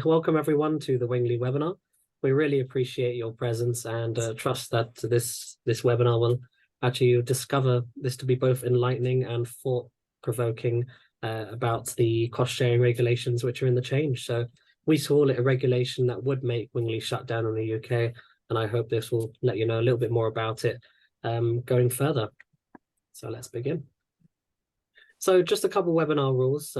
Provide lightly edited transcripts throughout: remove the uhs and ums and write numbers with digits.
welcome everyone to the Wingley webinar. We really appreciate your presence and trust that this webinar will actually discover this to be both enlightening and thought-provoking about the cost-sharing regulations which are in the change. So we saw it a regulation that would make Wingley shut down in the UK, and I hope this will let you know a little bit more about it going further. So let's begin. So just a couple webinar rules.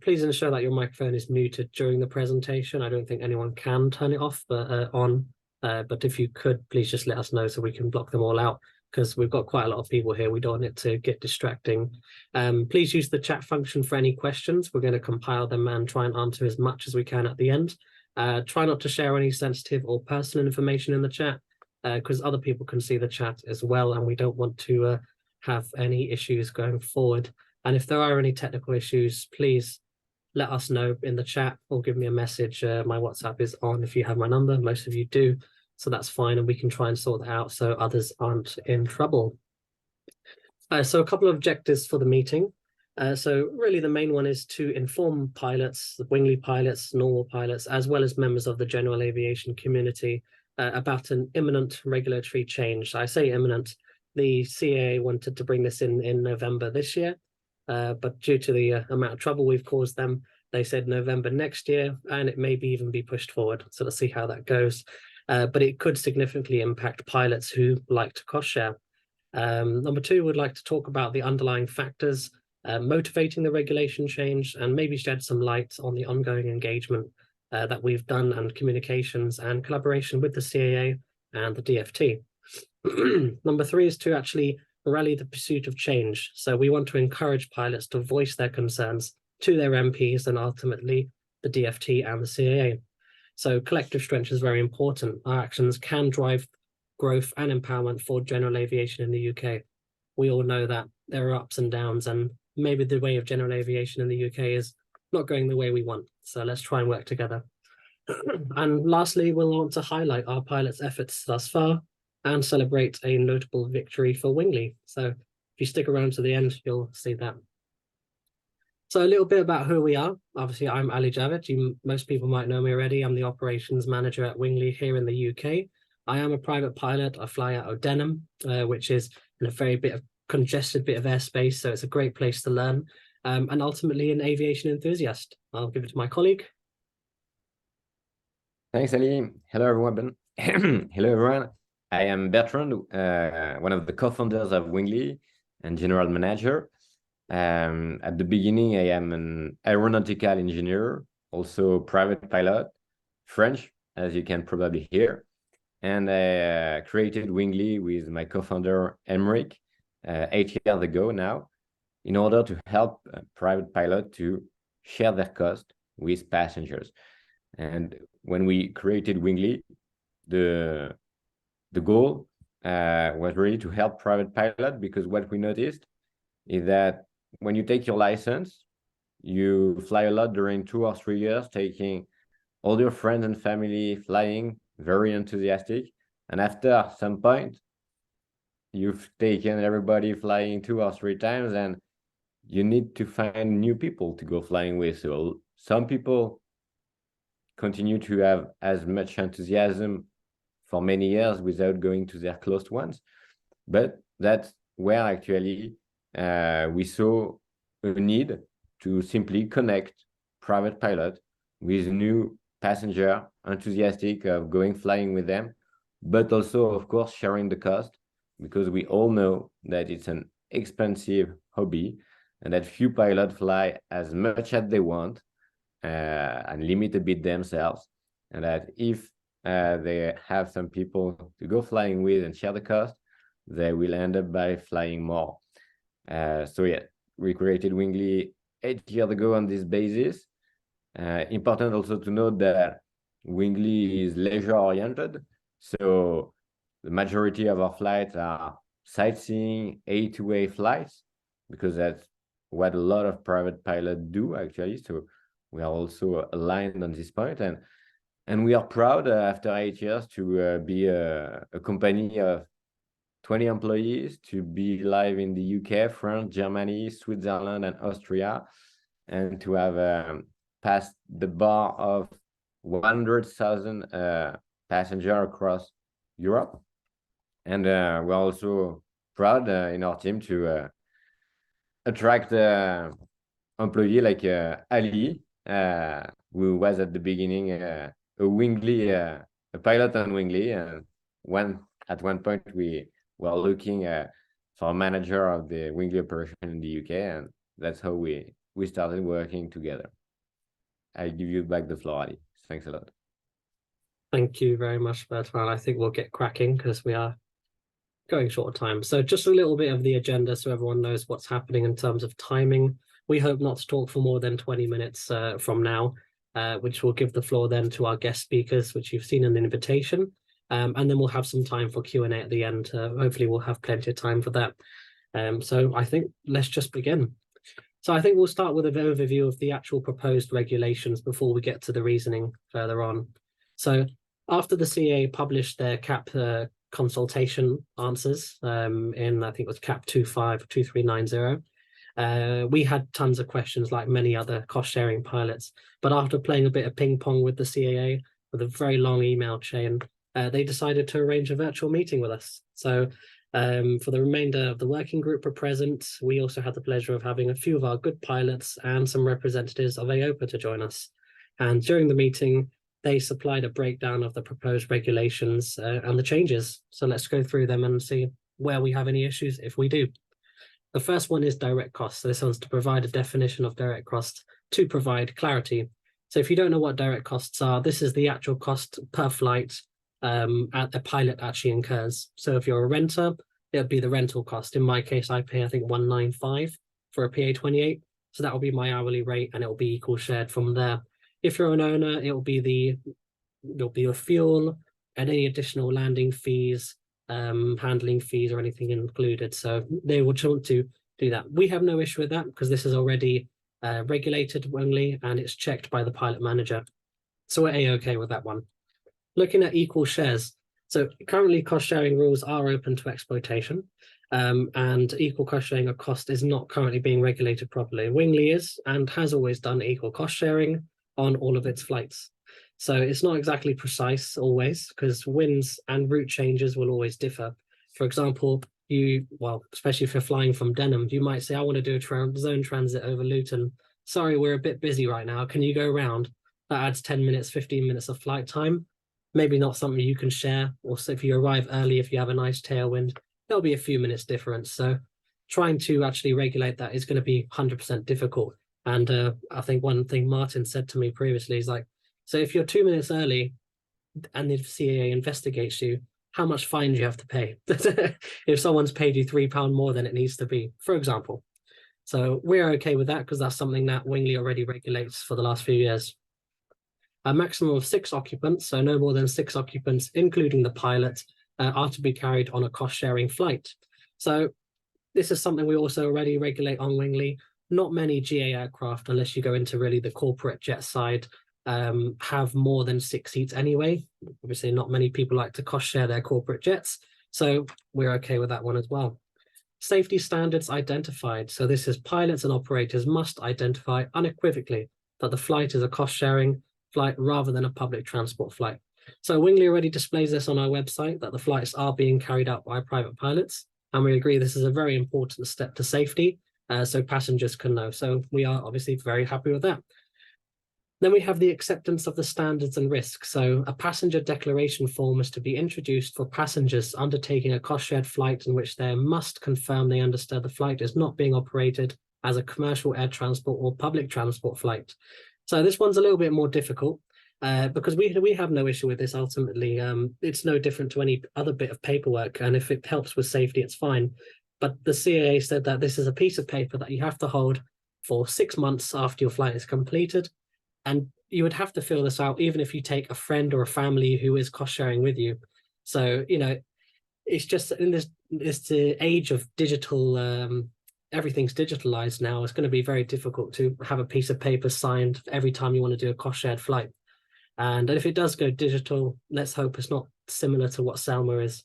Please ensure that your microphone is muted during the presentation. I don't think anyone can turn it off but if you could, please just let us know so we can block them all out, because we've got quite a lot of people here. We don't want it to get distracting. Please use the chat function for any questions. We're going to compile them and try and answer as much as we can at the end. Try not to share any sensitive or personal information in the chat, because other people can see the chat as well, and we don't want to have any issues going forward. And if there are any technical issues, please let us know in the chat or give me a message. My WhatsApp is on if you have my number. Most of you do, so that's fine, and we can try and sort that out so others aren't in trouble. So a couple of objectives for the meeting. So really the main one is to inform pilots, the Wingley pilots, normal pilots, as well as members of the general aviation community about an imminent regulatory change. I say imminent. The CAA wanted to bring this in November this year. But due to the amount of trouble we've caused them, they said November next year, and it may even be pushed forward. So let's see how that goes. But it could significantly impact pilots who like to cost share. Number two, we'd like to talk about the underlying factors motivating the regulation change, and maybe shed some light on the ongoing engagement that we've done, and communications and collaboration with the CAA and the DFT. Number three is to actually rally the pursuit of change. So we want to encourage pilots to voice their concerns to their MPs and ultimately the DFT and the CAA. So collective strength is very important. Our actions can drive growth and empowerment for general aviation in the UK. We all know that there are ups and downs, and maybe the way of general aviation in the UK is not going the way we want. So let's try and work together. And lastly, we'll want to highlight our pilots' efforts thus far and celebrate a notable victory for Wingley. So if you stick around to the end, you'll see that. So a little bit about who we are. Obviously, I'm Ali Javed. Most people might know me already. I'm the operations manager at Wingley here in the UK. I am a private pilot. I fly out of Denham, which is in a very congested bit of airspace, so it's a great place to learn. And ultimately an aviation enthusiast. I'll give it to my colleague. Thanks, Ali. Hello, everyone. Hello, everyone. I am Bertrand, one of the co-founders of Wingley and general manager. At the beginning, I am an aeronautical engineer, also private pilot, French, as you can probably hear. And I created Wingley with my co-founder, Emric, 8 years ago now, in order to help private pilots to share their cost with passengers. And when we created Wingley, the goal was really to help private pilot, because what we noticed is that when you take your license, you fly a lot during 2 or 3 years, taking all your friends and family flying, very enthusiastic. And after some point, you've taken everybody flying 2 or 3 times, and you need to find new people to go flying with. So some people continue to have as much enthusiasm for many years without going to their close ones. But that's where actually we saw a need to simply connect private pilot with new passenger enthusiastic of going flying with them, but also, of course, sharing the cost, because we all know that it's an expensive hobby and that few pilots fly as much as they want and limit a bit themselves, and that if they have some people to go flying with and share the cost, they will end up by flying more. So yeah, we created Wingley 8 years ago on this basis. Important also to note that Wingley is leisure oriented, so the majority of our flights are sightseeing A-to-A flights, because that's what a lot of private pilots do actually. So we are also aligned on this point, and we are proud after 8 years to be a company of 20 employees, to be live in the UK, France, Germany, Switzerland, and Austria, and to have passed the bar of 100,000 passengers across Europe. And we're also proud in our team to attract employee like Ali, who was at the beginning a Wingly, a pilot on Wingly. And at one point we were looking for a manager of the Wingly operation in the UK, and that's how we started working together. I give you back the floor, Ali. Thanks a lot. Thank you very much, Bertrand. I think we'll get cracking because we are going short of time. So just a little bit of the agenda so everyone knows what's happening in terms of timing. We hope not to talk for more than 20 minutes from now, which will give the floor then to our guest speakers, which you've seen in the invitation. And then we'll have some time for Q&A at the end. Hopefully we'll have plenty of time for that. So I think let's just begin. So I think we'll start with an overview of the actual proposed regulations before we get to the reasoning further on. So after the CAA published their CAP consultation answers in, I think it was CAP 252390, we had tons of questions like many other cost-sharing pilots. But after playing a bit of ping pong with the CAA, with a very long email chain, they decided to arrange a virtual meeting with us. So for the remainder of the working group were present. We also had the pleasure of having a few of our good pilots and some representatives of AOPA to join us. And during the meeting, they supplied a breakdown of the proposed regulations and the changes. So let's go through them and see where we have any issues, if we do. The first one is direct costs. So this one's to provide a definition of direct cost to provide clarity. So if you don't know what direct costs are, this is the actual cost per flight a pilot actually incurs. So if you're a renter, it would be the rental cost. In my case, I pay, I think, $195 for a PA-28. So that will be my hourly rate, and it will be equal shared from there. If you're an owner, it will be the fuel and any additional landing fees, handling fees, or anything included. So they will want to do that. We have no issue with that because this is already regulated only, and it's checked by the pilot manager. So we're A-okay with that one. Looking at equal shares. So currently cost sharing rules are open to exploitation, and equal cost sharing of cost is not currently being regulated properly. Wingly is and has always done equal cost sharing on all of its flights. So it's not exactly precise always because winds and route changes will always differ. For example, especially if you're flying from Denham, you might say, I want to do a zone transit over Luton. Sorry, we're a bit busy right now. Can you go around? That adds 10 minutes, 15 minutes of flight time. Maybe not something you can share. Or so if you arrive early, if you have a nice tailwind, there'll be a few minutes difference. So trying to actually regulate that is going to be 100% difficult. And I think one thing Martin said to me previously is like, so if you're 2 minutes early and the CAA investigates you, how much fine do you have to pay? If someone's paid you £3 more than it needs to be, for example. So we're okay with that because that's something that Wingly already regulates for the last few years. A maximum of 6 occupants, so no more than 6 occupants, including the pilot, are to be carried on a cost-sharing flight. So this is something we also already regulate on Wingly. Not many GA aircraft, unless you go into really the corporate jet side, have more than 6 seats anyway. Obviously, not many people like to cost-share their corporate jets, so we're okay with that one as well. Safety standards identified. So this is pilots and operators must identify unequivocally that the flight is a cost-sharing flight rather than a public transport flight. So Wingly already displays this on our website that the flights are being carried out by private pilots, and we agree this is a very important step to safety, so passengers can know. So we are obviously very happy with that. Then we have the acceptance of the standards and risks. So a passenger declaration form is to be introduced for passengers undertaking a cost-shared flight in which they must confirm they understand the flight is not being operated as a commercial air transport or public transport flight. So this one's a little bit more difficult because we have no issue with this ultimately. It's no different to any other bit of paperwork, and if it helps with safety, it's fine. But the CAA said that this is a piece of paper that you have to hold for 6 months after your flight is completed, and you would have to fill this out even if you take a friend or a family who is cost sharing with you. So, you know, it's just in this age of digital, everything's digitalized now. It's going to be very difficult to have a piece of paper signed every time you want to do a cost shared flight. And if it does go digital, let's hope it's not similar to what Selma is.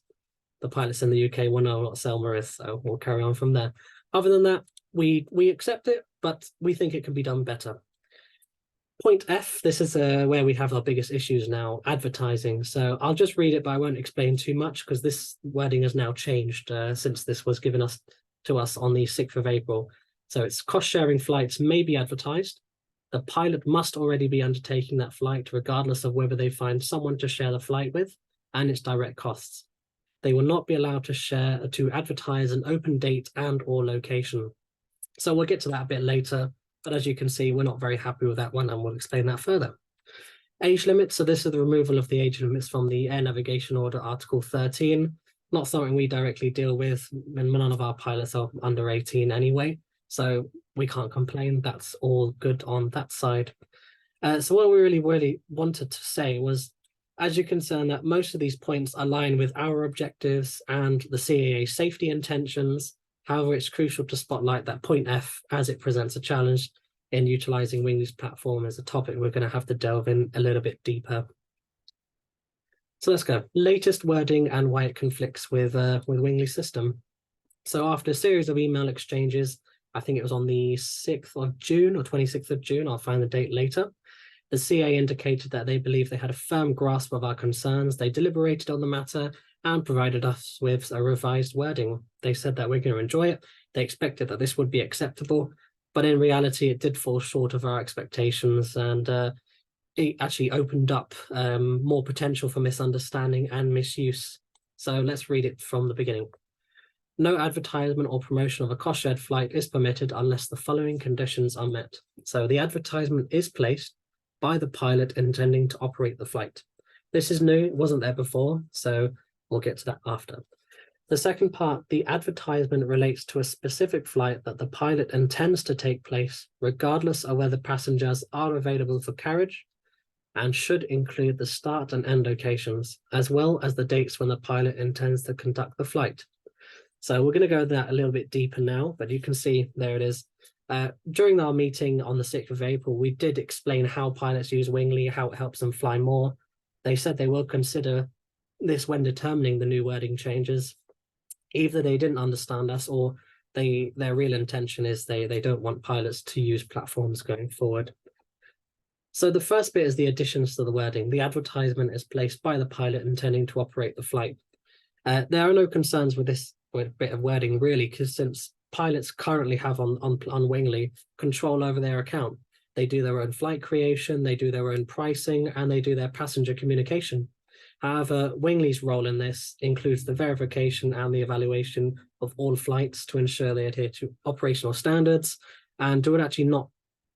The pilots in the UK will know what Selma is, so we'll carry on from there. Other than that, we accept it, but we think it can be done better. Point F, this is where we have our biggest issues now, advertising. So I'll just read it, but I won't explain too much because this wording has now changed since this was given to us on the 6th of April. So it's cost-sharing flights may be advertised. The pilot must already be undertaking that flight, regardless of whether they find someone to share the flight with and its direct costs. They will not be allowed to advertise an open date and or location. So we'll get to that a bit later. But as you can see, we're not very happy with that one, and we'll explain that further. Age limits. So this is the removal of the age limits from the Air Navigation Order, Article 13. Not something we directly deal with, and none of our pilots are under 18 anyway. So we can't complain. That's all good on that side. So what we really wanted to say was, as you can see, that most of these points align with our objectives and the CAA safety intentions. However, it's crucial to spotlight that point F as it presents a challenge in utilizing Wingley's platform as a topic we're going to have to delve in a little bit deeper. So let's go. Latest wording and why it conflicts with Wingley's system. So after a series of email exchanges, I think it was on the 6th of June or 26th of June, I'll find the date later, the CA indicated that they believed they had a firm grasp of our concerns. They deliberated on the matter and provided us with a revised wording. They said that we're going to enjoy it. They expected that this would be acceptable, but in reality, it did fall short of our expectations, and it actually opened up more potential for misunderstanding and misuse. So let's read it from the beginning. No advertisement or promotion of a cost-shared flight is permitted unless the following conditions are met. So the advertisement is placed by the pilot intending to operate the flight. This is new, it wasn't there before, so we'll get to that after. The second part, the advertisement relates to a specific flight that the pilot intends to take place, regardless of whether passengers are available for carriage, and should include the start and end locations, as well as the dates when the pilot intends to conduct the flight. So we're going to go that a little bit deeper now, but you can see there it is. During our meeting on the 6th of April, we did explain how pilots use Wingley, how it helps them fly more. They said they will consider this when determining the new wording changes. Either they didn't understand us, or their real intention is they don't want pilots to use platforms going forward. So the first bit is the additions to the wording. The advertisement is placed by the pilot intending to operate the flight. There are no concerns with this bit of wording, really, because since pilots currently have on Wingley control over their account. They do their own flight creation, they do their own pricing, and they do their passenger communication. However, Wingley's role in this includes the verification and the evaluation of all flights to ensure they adhere to operational standards and do actually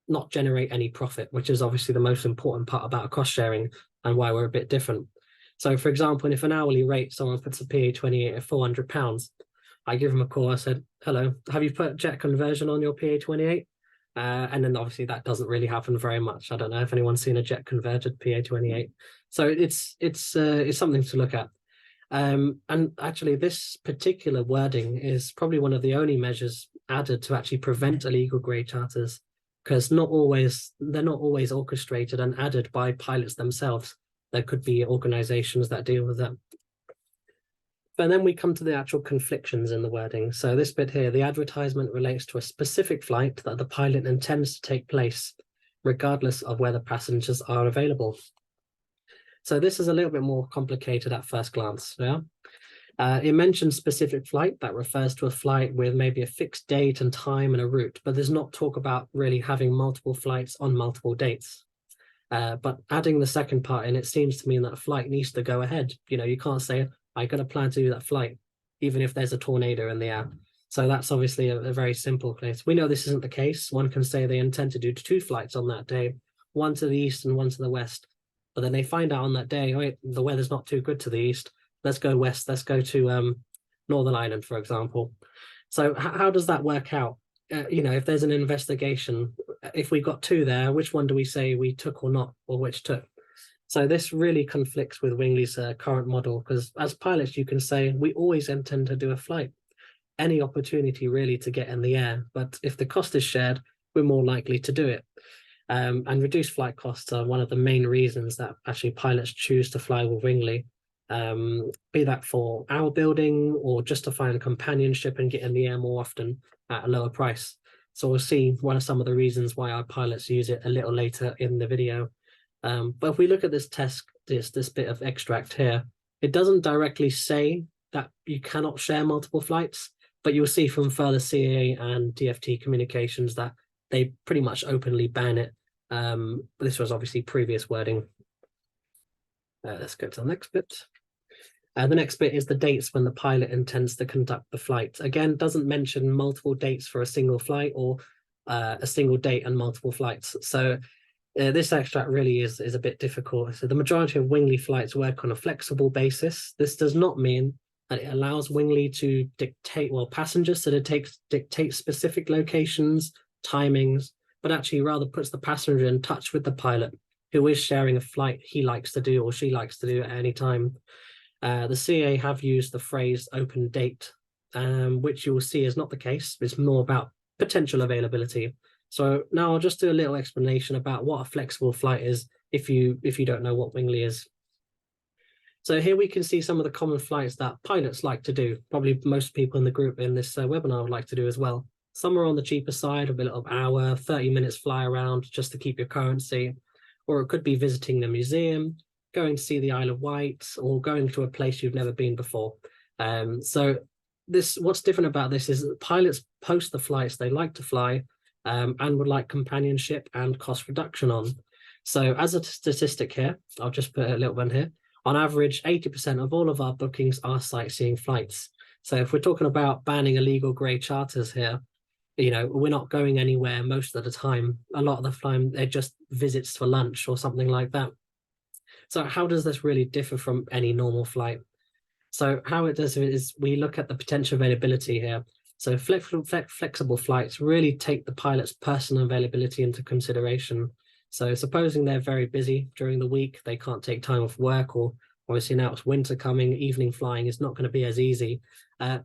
not generate any profit, which is obviously the most important part about cost sharing and why we're a bit different. So, for example, if an hourly rate, someone puts a PA28 at £400, I give them a call. I said, hello, have you put jet conversion on your PA28? And then obviously that doesn't really happen very much. I don't know if anyone's seen a jet converted PA28. So it's something to look at. And actually this particular wording is probably one of the only measures added to actually prevent illegal grey charters, because they're not always orchestrated and added by pilots themselves. There could be organizations that deal with them. And then we come to the actual conflictions in the wording. So this bit here, the advertisement relates to a specific flight that the pilot intends to take place, regardless of whether passengers are available. So this is a little bit more complicated at first glance. Yeah, it mentions specific flight that refers to a flight with maybe a fixed date and time and a route, but there's not talk about really having multiple flights on multiple dates. But adding the second part in, it seems to mean that a flight needs to go ahead. You know, you can't say, I got a plan to do that flight, even if there's a tornado in the air. So that's obviously a very simple case. We know this isn't the case. One can say they intend to do 2 flights on that day, one to the east and one to the west. But then they find out on that day, wait, the weather's not too good to the east. Let's go west. Let's go to Northern Ireland, for example. So how does that work out? You know, if there's an investigation, if we got 2 there, which one do we say we took or not, or which took? So this really conflicts with Wingley's current model, because as pilots, you can say, we always intend to do a flight, any opportunity really to get in the air. But if the cost is shared, we're more likely to do it. And reduced flight costs are one of the main reasons that actually pilots choose to fly with Wingley, be that for hour building or just to find companionship and get in the air more often at a lower price. So we'll see one of some of the reasons why our pilots use it a little later in the video. But if we look at this test, this bit of extract here, it doesn't directly say that you cannot share multiple flights, but you'll see from further CAA and DFT communications that they pretty much openly ban it. This was obviously previous wording. Let's go to the next bit. The next bit is the dates when the pilot intends to conduct the flight. Again, doesn't mention multiple dates for a single flight or a single date and multiple flights. So this extract really is a bit difficult. So the majority of Wingly flights work on a flexible basis. This does not mean that it allows Wingly to dictate, well, passengers to dictate specific locations, timings, but actually rather puts the passenger in touch with the pilot who is sharing a flight he likes to do or she likes to do at any time. The CA have used the phrase open date, which you will see is not the case. It's more about potential availability. So now I'll just do a little explanation about what a flexible flight is if you don't know what Wingly is. So here we can see some of the common flights that pilots like to do. Probably most people in the group in this webinar would like to do as well. Some are on the cheaper side, a bit of hour, 30 minutes fly around just to keep your currency. Or it could be visiting the museum, going to see the Isle of Wight, or going to a place you've never been before. So what's different about this is that pilots post the flights they like to fly and would like companionship and cost reduction on. So as a statistic here, I'll just put a little one here. On average, 80% of all of our bookings are sightseeing flights. So if we're talking about banning illegal grey charters here, you know, we're not going anywhere most of the time. A lot of the time, they're just visits for lunch or something like that. So how does this really differ from any normal flight? So how it does it is we look at the potential availability here. So flexible flights really take the pilot's personal availability into consideration. So supposing they're very busy during the week, they can't take time off work, or obviously now it's winter coming, evening flying is not going to be as easy.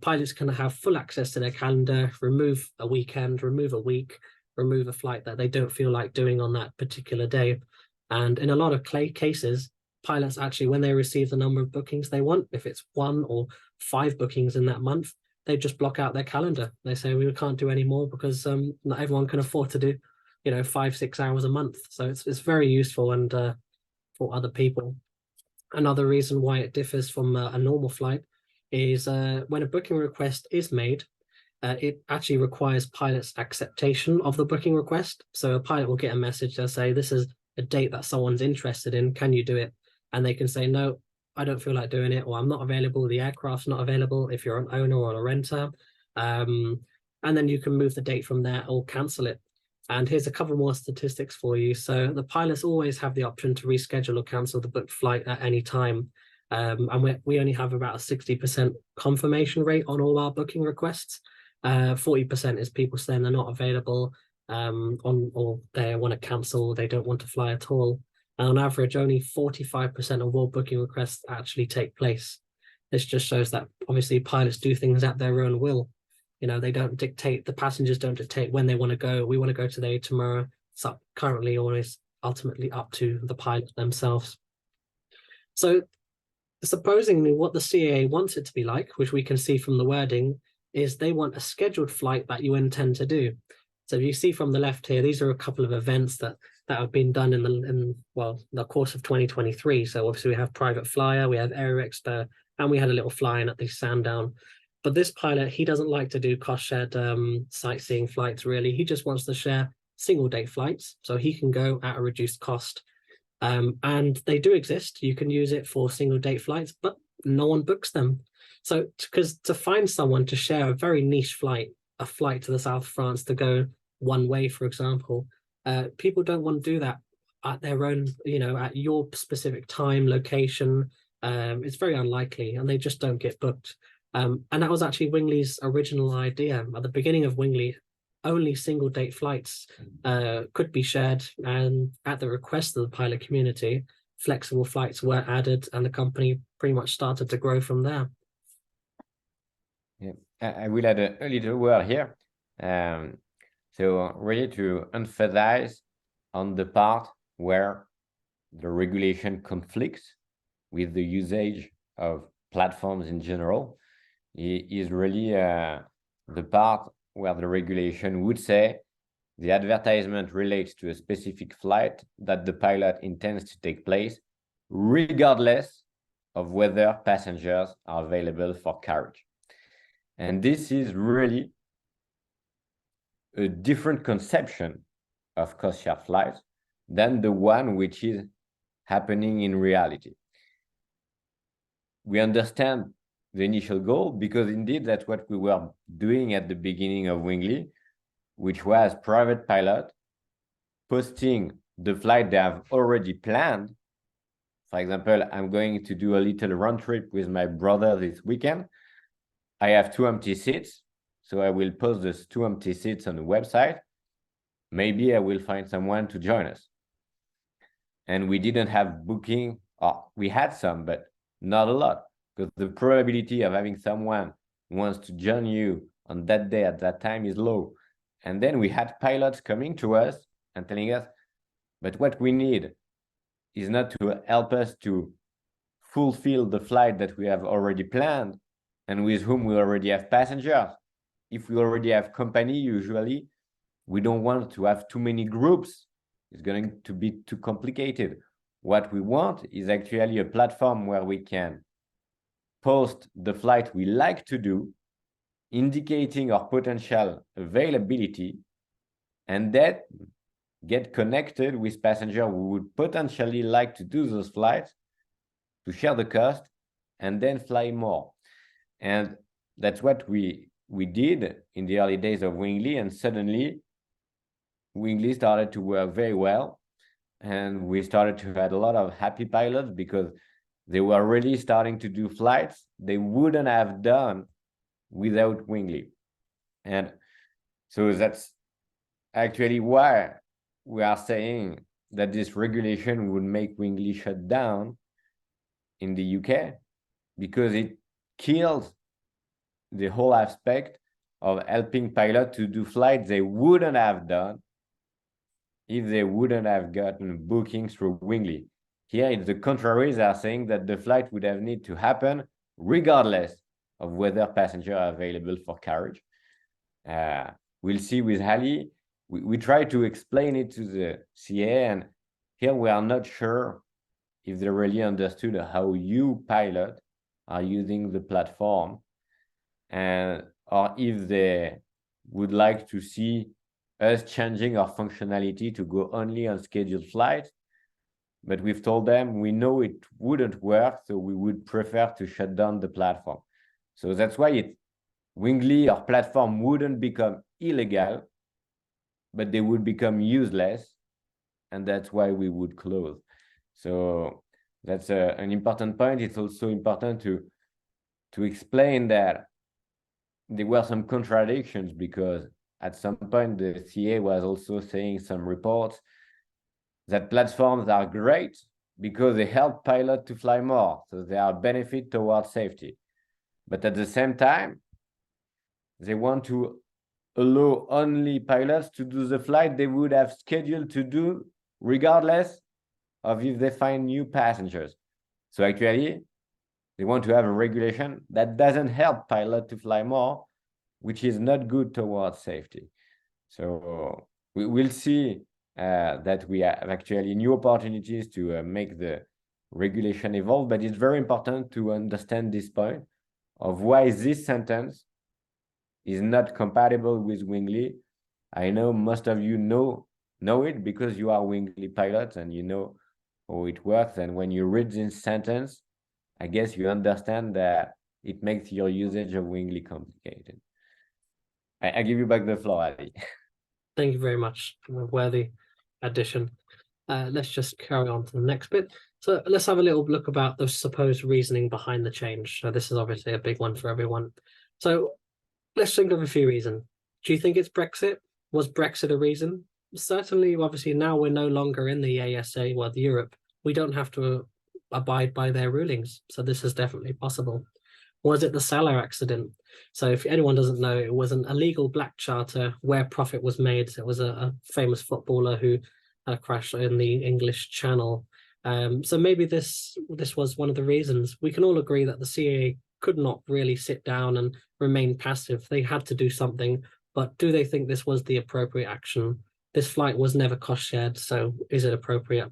Pilots can have full access to their calendar, remove a weekend, remove a week, remove a flight that they don't feel like doing on that particular day. And in a lot of cases, pilots actually, when they receive the number of bookings they want, if it's 1 or 5 bookings in that month, they just block out their calendar. They say, we can't do any more because not everyone can afford to do, 5-6 hours a month. So it's very useful and for other people. Another reason why it differs from a normal flight is when a booking request is made, it actually requires pilots' acceptation of the booking request. So a pilot will get a message, they'll say, this is a date that someone's interested in, can you do it? And they can say, no, I don't feel like doing it, or I'm not available, the aircraft's not available if you're an owner or a renter. And then you can move the date from there or cancel it. And here's a couple more statistics for you. So the pilots always have the option to reschedule or cancel the booked flight at any time. And we only have about a 60% confirmation rate on all our booking requests. 40% is people saying they're not available or they want to cancel, they don't want to fly at all. And on average, only 45% of all booking requests actually take place. This just shows that obviously pilots do things at their own will. They don't dictate, the passengers don't dictate when they want to go. We want to go today, tomorrow. It's currently always ultimately up to the pilot themselves. So supposingly what the CAA wants it to be like, which we can see from the wording, is they want a scheduled flight that you intend to do. So you see from the left here, these are a couple of events that have been done in the course of 2023. So obviously we have Private Flyer, we have Aero Expo, and we had a little fly-in at the Sandown. But this pilot, he doesn't like to do cost-shared sightseeing flights, really. He just wants to share single-day flights, so he can go at a reduced cost. And they do exist. You can use it for single-date flights, but no one books them. So because to find someone to share a very niche flight, a flight to the south of France to go one way, for example, people don't want to do that at their own, at your specific time, location. It's very unlikely, and they just don't get booked. And that was actually Wingly's original idea. At the beginning of Wingly, only single date flights could be shared, and at the request of the pilot community, flexible flights were added, and the company pretty much started to grow from there. Yeah, I will add a little word here. So really to emphasize on the part where the regulation conflicts with the usage of platforms in general is really the part where the regulation would say the advertisement relates to a specific flight that the pilot intends to take place, regardless of whether passengers are available for carriage. And this is really a different conception of cost-share flights than the one which is happening in reality. We understand the initial goal because indeed that's what we were doing at the beginning of Wingly, which was private pilot posting the flight they have already planned. For example, I'm going to do a little round trip with my brother this weekend. I have 2 empty seats, so I will post those 2 empty seats on the website. Maybe I will find someone to join us. And we didn't have booking, or we had some, but not a lot, because the probability of having someone who wants to join you on that day at that time is low. And then we had pilots coming to us and telling us, but what we need is not to help us to fulfill the flight that we have already planned and with whom we already have passengers. If we already have company, usually, we don't want to have too many groups. It's going to be too complicated. What we want is actually a platform where we can post the flight we like to do, indicating our potential availability, and that get connected with passengers who would potentially like to do those flights, to share the cost, and then fly more. And that's what we did in the early days of Wingly, and suddenly Wingly started to work very well, and we started to have a lot of happy pilots because they were really starting to do flights they wouldn't have done without Wingly. And so that's actually why we are saying that this regulation would make Wingly shut down in the UK, because it kills the whole aspect of helping pilots to do flights they wouldn't have done if they wouldn't have gotten bookings through Wingly. Here, it's the contrary. They are saying that the flight would have need to happen regardless of whether passengers are available for carriage. We'll see with Halley. We try to explain it to the CA, and here we are not sure if they really understood how you pilot are using the platform, and or if they would like to see us changing our functionality to go only on scheduled flights. But we've told them we know it wouldn't work, so we would prefer to shut down the platform. So that's why Wingly, our platform, wouldn't become illegal, but they would become useless, and that's why we would close. So that's an important point. It's also important to explain that there were some contradictions, because at some point the CA was also saying some reports that platforms are great because they help pilots to fly more, so they are a benefit towards safety. But at the same time, they want to allow only pilots to do the flight they would have scheduled to do regardless of if they find new passengers. So actually, they want to have a regulation that doesn't help pilots to fly more, which is not good towards safety. So we will see that we have actually new opportunities to make the regulation evolve, but it's very important to understand this point of why this sentence is not compatible with Wingly. I know most of you know it because you are Wingly pilots and you know how it works. And when you read this sentence, I guess you understand that it makes your usage of Wingly complicated. I give you back the floor, Ali. Thank you very much. A worthy addition. Let's just carry on to the next bit. So let's have a little look about the supposed reasoning behind the change. So this is obviously a big one for everyone. So let's think of a few reasons. Do you think it's Brexit? Was Brexit a reason? Certainly, obviously, now we're no longer in the ASA, well, Europe. We don't have to abide by their rulings. So this is definitely possible. Was it the Salah accident? So if anyone doesn't know, it was an illegal black charter where profit was made. It was a famous footballer who crashed in the English Channel. So maybe this was one of the reasons. We can all agree that the CAA could not really sit down and remain passive. They had to do something. but do they think this was the appropriate action? This flight was never cost shared, so is it appropriate?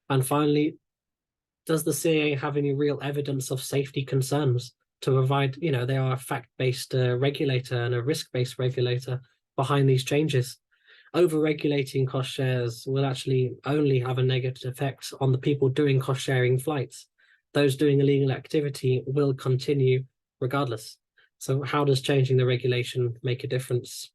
And finally, does the CAA have any real evidence of safety concerns to provide? They are a fact-based regulator and a risk-based regulator behind these changes. Over-regulating cost shares will actually only have a negative effect on the people doing cost-sharing flights. Those doing illegal activity will continue regardless. So how does changing the regulation make a difference?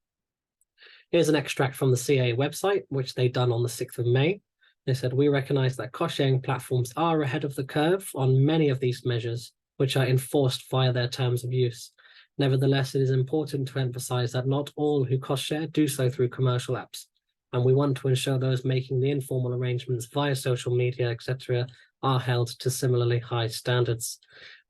Here's an extract from the CAA website, which they done on the 6th of May. They said, we recognize that cost-sharing platforms are ahead of the curve on many of these measures, which are enforced via their terms of use. Nevertheless, it is important to emphasize that not all who cost share do so through commercial apps. And we want to ensure those making the informal arrangements via social media, etc., are held to similarly high standards.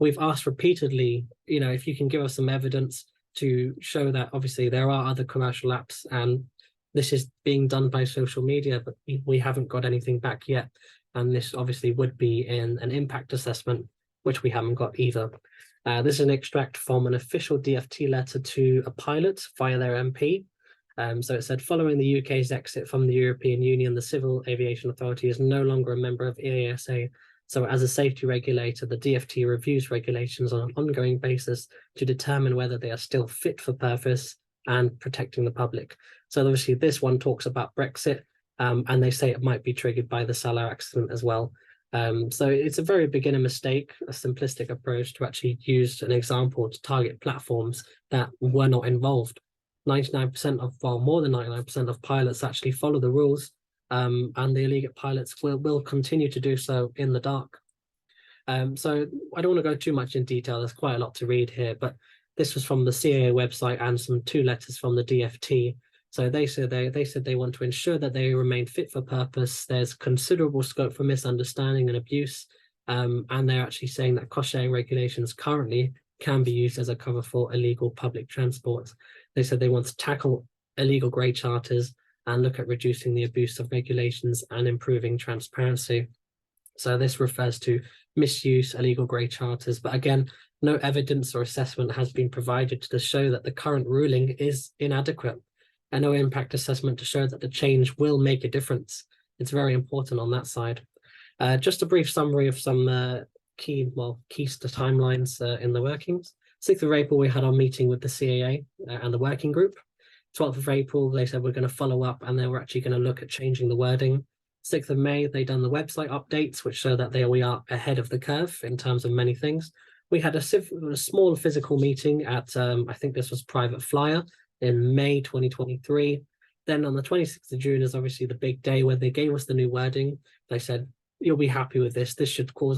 We've asked repeatedly, if you can give us some evidence to show that obviously there are other commercial apps and this is being done by social media, but we haven't got anything back yet. And this obviously would be in an impact assessment, which we haven't got either. This is an extract from an official DFT letter to a pilot via their MP. So it said, following the UK's exit from the European Union, the Civil Aviation Authority is no longer a member of EASA. So as a safety regulator, the DFT reviews regulations on an ongoing basis to determine whether they are still fit for purpose and protecting the public. So obviously this one talks about Brexit, and they say it might be triggered by the Salah accident as well. So it's a very beginner mistake, a simplistic approach to actually use an example to target platforms that were not involved. 99% of, well, more than 99% of pilots actually follow the rules, and the illegal pilots will continue to do so in the dark. So I don't want to go too much in detail. There's quite a lot to read here, but this was from the CAA website and two letters from the DFT. So they said they want to ensure that they remain fit for purpose. There's considerable scope for misunderstanding and abuse, and they're actually saying that cost-sharing regulations currently can be used as a cover for illegal public transport. They said they want to tackle illegal grey charters and look at reducing the abuse of regulations and improving transparency. So this refers to misuse, illegal grey charters, but again, no evidence or assessment has been provided to show that the current ruling is inadequate, and no impact assessment to show that the change will make a difference. It's very important on that side. Just a brief summary of some key timelines in the workings. 6th of April, we had our meeting with the CAA and the working group. 12th of April, they said we're going to follow up and they were actually going to look at changing the wording. 6th of May, they done the website updates, which show that we are ahead of the curve in terms of many things. We had a small physical meeting at, I think this was Private Flyer in May 2023. Then on the 26th of June is obviously the big day where they gave us the new wording. They said, you'll be happy with this. This should cause,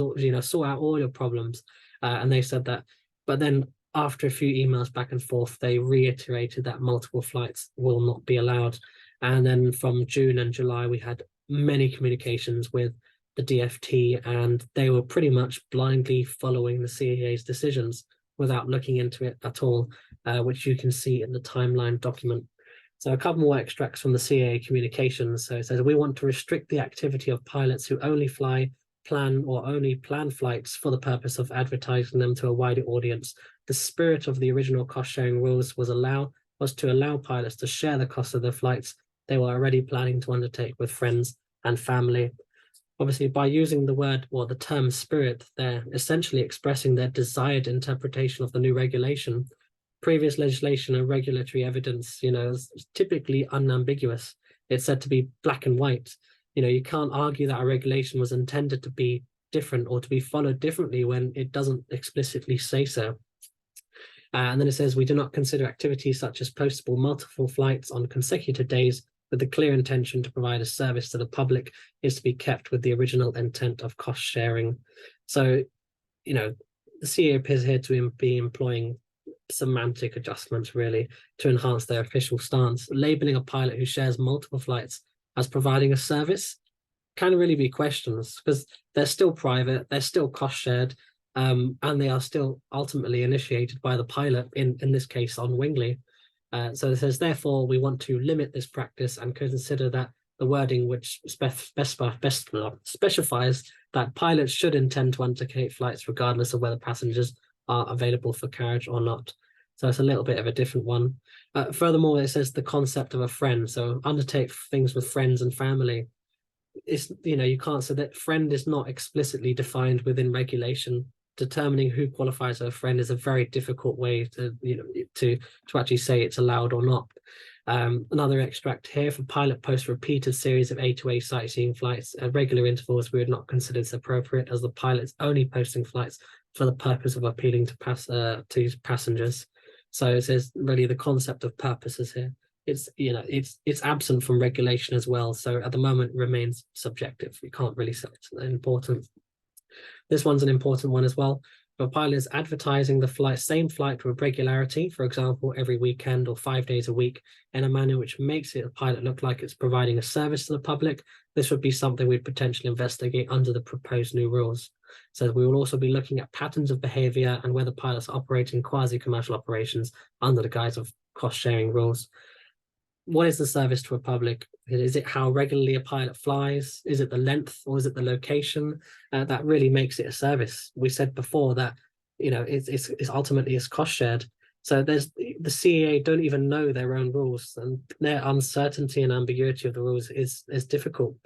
sort out all your problems. And they said that, but then after a few emails back and forth, they reiterated that multiple flights will not be allowed. And then from June and July, we had many communications with the DFT, and they were pretty much blindly following the CAA's decisions without looking into it at all, which you can see in the timeline document. So a couple more extracts from the CAA communications. So it says, we want to restrict the activity of pilots who only plan flights for the purpose of advertising them to a wider audience. The spirit of the original cost-sharing rules was to allow pilots to share the cost of their flights they were already planning to undertake with friends and family. Obviously, by using the word or the term spirit, they're essentially expressing their desired interpretation of the new regulation. Previous legislation and regulatory evidence, is typically unambiguous. It's said to be black and white. You can't argue that a regulation was intended to be different or to be followed differently when it doesn't explicitly say so. And then it says, we do not consider activities such as postable multiple flights on consecutive days with the clear intention to provide a service to the public is to be kept with the original intent of cost sharing. So, the CAA appears here to be employing semantic adjustments really to enhance their official stance. Labeling a pilot who shares multiple flights as providing a service can really be questions, because they're still private, they're still cost shared, and they are still ultimately initiated by the pilot, in this case on Wingley. So it says, therefore, we want to limit this practice and consider that the wording which specifies that pilots should intend to undertake flights regardless of whether passengers are available for carriage or not. So it's a little bit of a different one. Furthermore, it says the concept of a friend. So undertake things with friends and family. It's, you can't say that friend is not explicitly defined within regulation. Determining who qualifies as a friend is a very difficult way to, to actually say it's allowed or not. Another extract here: for pilot post repeated series of A to A sightseeing flights at regular intervals, we would not consider this appropriate, as the pilot's only posting flights for the purpose of appealing to passengers. So it says really the concept of purposes here. It's it's absent from regulation as well. So at the moment remains subjective. You can't really say it's important. This one's an important one as well. If a pilot is advertising the same flight with regularity, for example, every weekend or 5 days a week, in a manner which makes the pilot look like it's providing a service to the public, this would be something we'd potentially investigate under the proposed new rules. So we will also be looking at patterns of behavior and whether pilots are operating quasi-commercial operations under the guise of cost-sharing rules. What is the service to a public? Is it how regularly a pilot flies? Is it the length, or is it the location? That really makes it a service. We said before that it's ultimately it's cost shared. So there's the CAA don't even know their own rules, and their uncertainty and ambiguity of the rules is difficult.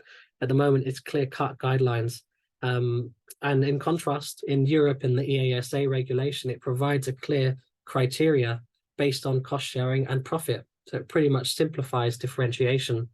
At the moment, it's clear-cut guidelines. And in contrast, in Europe, in the EASA regulation, it provides a clear criteria based on cost sharing and profit. So it pretty much simplifies differentiation.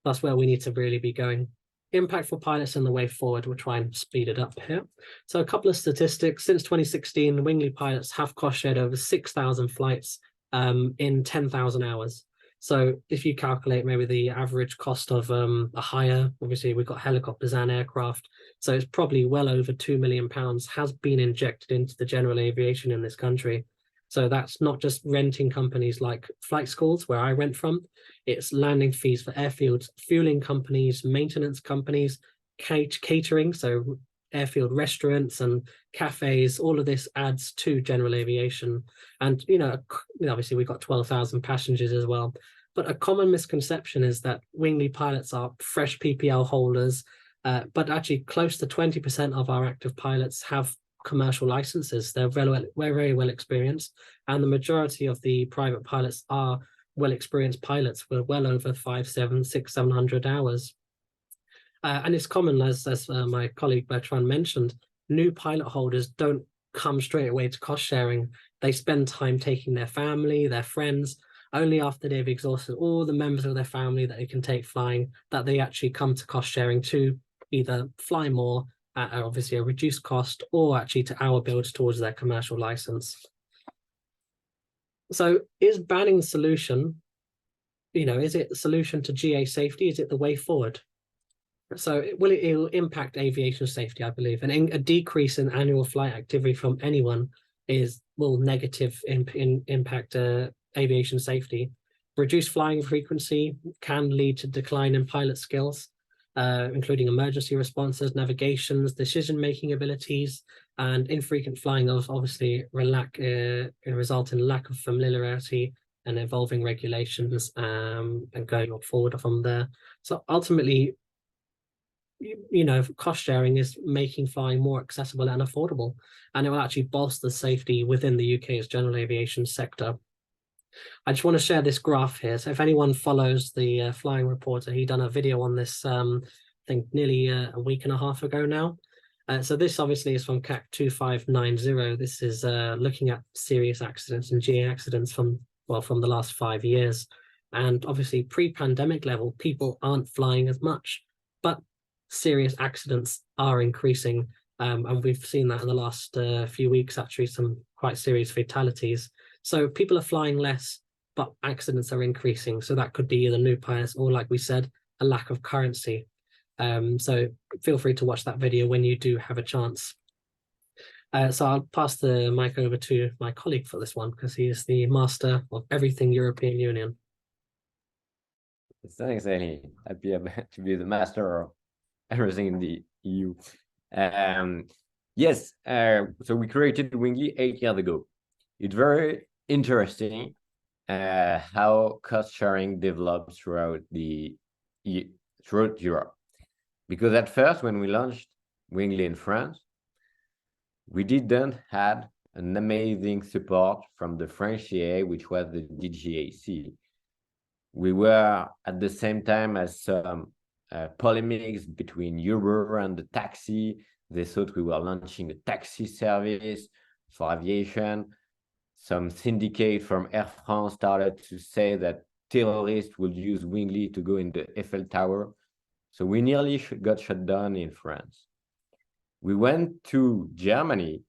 That's where we need to really be going. Impact for pilots and the way forward. We'll try and speed it up here. So a couple of statistics. Since 2016, Wingly pilots have cost shared over 6,000 flights in 10,000 hours. So if you calculate maybe the average cost of a hire, obviously we've got helicopters and aircraft. So it's probably well over £2 million has been injected into the general aviation in this country. So that's not just renting companies like flight schools, where I went from. It's landing fees for airfields, fueling companies, maintenance companies, catering, so airfield restaurants and cafes. All of this adds to general aviation. And, obviously we've got 12,000 passengers as well. But a common misconception is that Wingly pilots are fresh PPL holders, but actually close to 20% of our active pilots have commercial licenses. They're very well experienced, and the majority of the private pilots are well experienced pilots with well over 700 hours. And it's common, as my colleague Bertrand mentioned, new pilot holders don't come straight away to cost sharing. They spend time taking their family, their friends. Only after they've exhausted all the members of their family that they can take flying, that they actually come to cost sharing to either fly more at obviously a reduced cost, or actually to hour builds towards their commercial license. So is banning the solution? Is it the solution to GA safety? Is it the way forward? So it will impact aviation safety, I believe, and a decrease in annual flight activity from anyone will negative impact aviation safety. Reduced flying frequency can lead to decline in pilot skills, including emergency responses, navigations, decision-making abilities, and infrequent flying of obviously result in lack of familiarity and evolving regulations, and going forward from there. So ultimately, cost sharing is making flying more accessible and affordable, and it will actually bolster safety within the UK's general aviation sector. I just want to share this graph here. So if anyone follows the Flying Reporter, he done a video on this, I think nearly a week and a half ago now. So this obviously is from CAC 2590. This is looking at serious accidents and GA accidents from the last 5 years. And obviously pre-pandemic level, people aren't flying as much, but serious accidents are increasing. And we've seen that in the last few weeks, actually, some quite serious fatalities. So people are flying less, but accidents are increasing. So that could be either new pilots or, like we said, a lack of currency. So feel free to watch that video when you do have a chance. So I'll pass the mic over to my colleague for this one, because he is the master of everything European Union. Thanks, Ellie. Happy to be the master of everything in the EU. Yes, so we created Wingly 8 years ago. It's very interesting how cost sharing develops throughout Europe. Because at first, when we launched Wingly in France, we didn't have an amazing support from the French CAA, which was the DGAC. We were at the same time as some polemics between Uber and the taxi. They thought we were launching a taxi service for aviation. Some syndicate from Air France started to say that terrorists would use Wingly to go in the Eiffel Tower. So we nearly got shut down in France. We went to Germany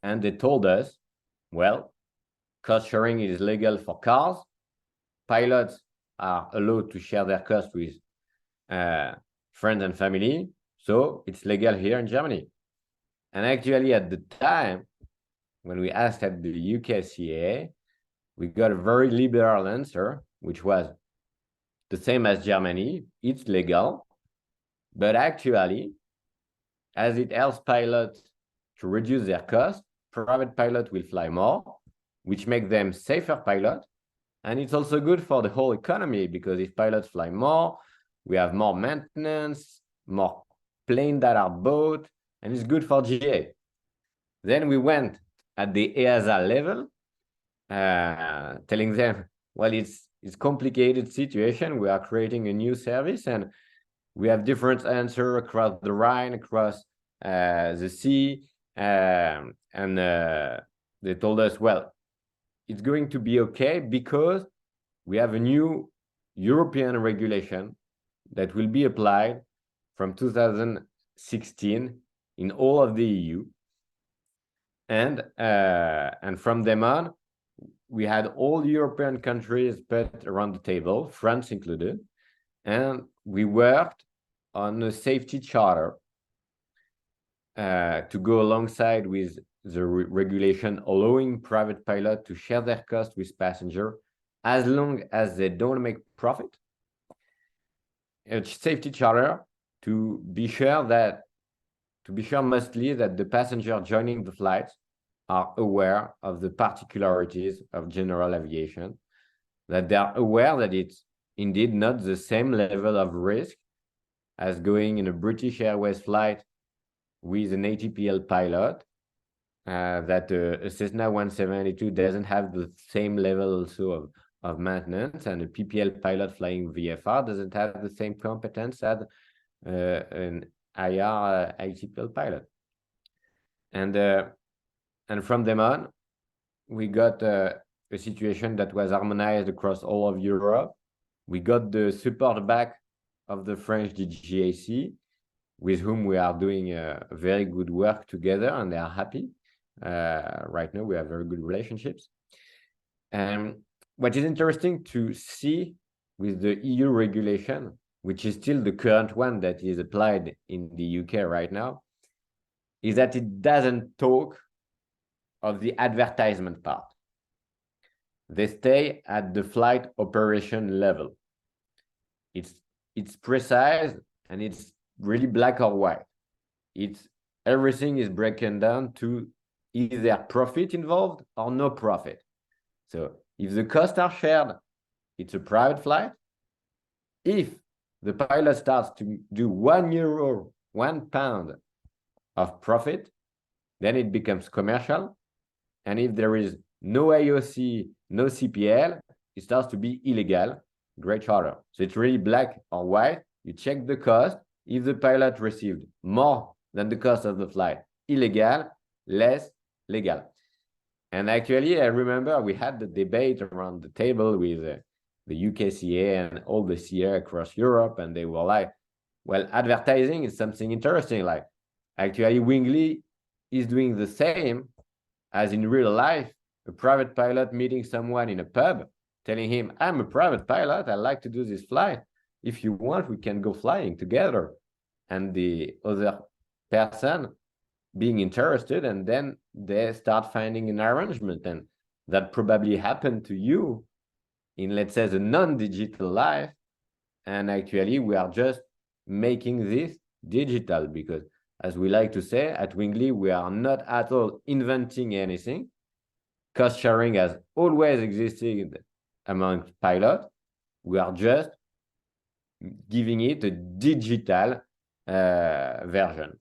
and they told us, well, cost sharing is legal for cars. Pilots are allowed to share their cost with friends and family. So it's legal here in Germany. And actually at the time, when we asked at the UK CAA, we got a very liberal answer, which was the same as Germany. It's legal, but actually, as it helps pilots to reduce their cost, private pilots will fly more, which makes them safer pilots. And it's also good for the whole economy, because if pilots fly more, we have more maintenance, more planes that are bought, and it's good for GA. Then we went at the EASA level, telling them, well, it's complicated situation. We are creating a new service, and we have different answers across the Rhine, across the sea, and they told us, well, it's going to be okay because we have a new European regulation that will be applied from 2016 in all of the EU. And from then on, we had all European countries put around the table, France included, and we worked on a safety charter to go alongside with the regulation allowing private pilots to share their cost with passengers as long as they don't make profit. A safety charter to be sure mostly that the passengers joining the flights are aware of the particularities of general aviation, that they are aware that it's indeed not the same level of risk as going in a British Airways flight with an ATPL pilot, that a Cessna 172 doesn't have the same level also of maintenance, and a PPL pilot flying VFR doesn't have the same competence as an IR ATPL pilot. And from them on, we got a situation that was harmonized across all of Europe. We got the support back of the French DGAC, with whom we are doing very good work together, and they are happy. Right now, we have very good relationships. And what is interesting to see with the EU regulation, which is still the current one that is applied in the UK right now, is that it doesn't talk of the advertisement part. They stay at the flight operation level. It's precise, and it's really black or white. Everything is broken down to either profit involved or no profit. So if the costs are shared, it's a private flight. If the pilot starts to do €1, £1 of profit, then it becomes commercial. And if there is no AOC, no CPL, it starts to be illegal, great charter. So it's really black or white. You check the cost. If the pilot received more than the cost of the flight, illegal, less legal. And actually, I remember we had the debate around the table with the UKCA and all the CA across Europe, and they were like, well, advertising is something interesting. Like, actually, Wingly is doing the same as in real life, a private pilot meeting someone in a pub, telling him, I'm a private pilot, I like to do this flight. If you want, we can go flying together. And the other person being interested, and then they start finding an arrangement. And that probably happened to you in, let's say, the non-digital life. And actually, we are just making this digital, because as we like to say at Wingly, we are not at all inventing anything. Cost sharing has always existed among pilots. We are just giving it a digital version.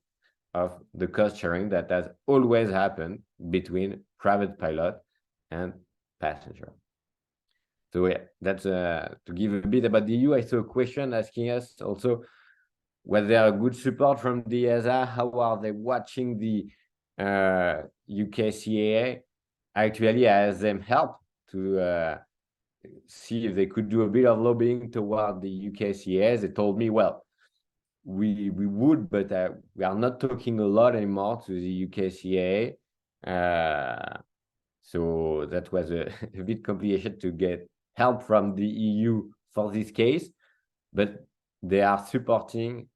of the cost sharing that has always happened between private pilot and passenger. So yeah, that's to give a bit about the EU. I saw a question asking us also whether there are good support from the EASA, how are they watching the UK CAA? Actually, I asked them help to see if they could do a bit of lobbying toward the UK CAA. They told me, well, we would, but we are not talking a lot anymore to the UK CAA. So that was a bit complicated to get help from the EU for this case, but they are supporting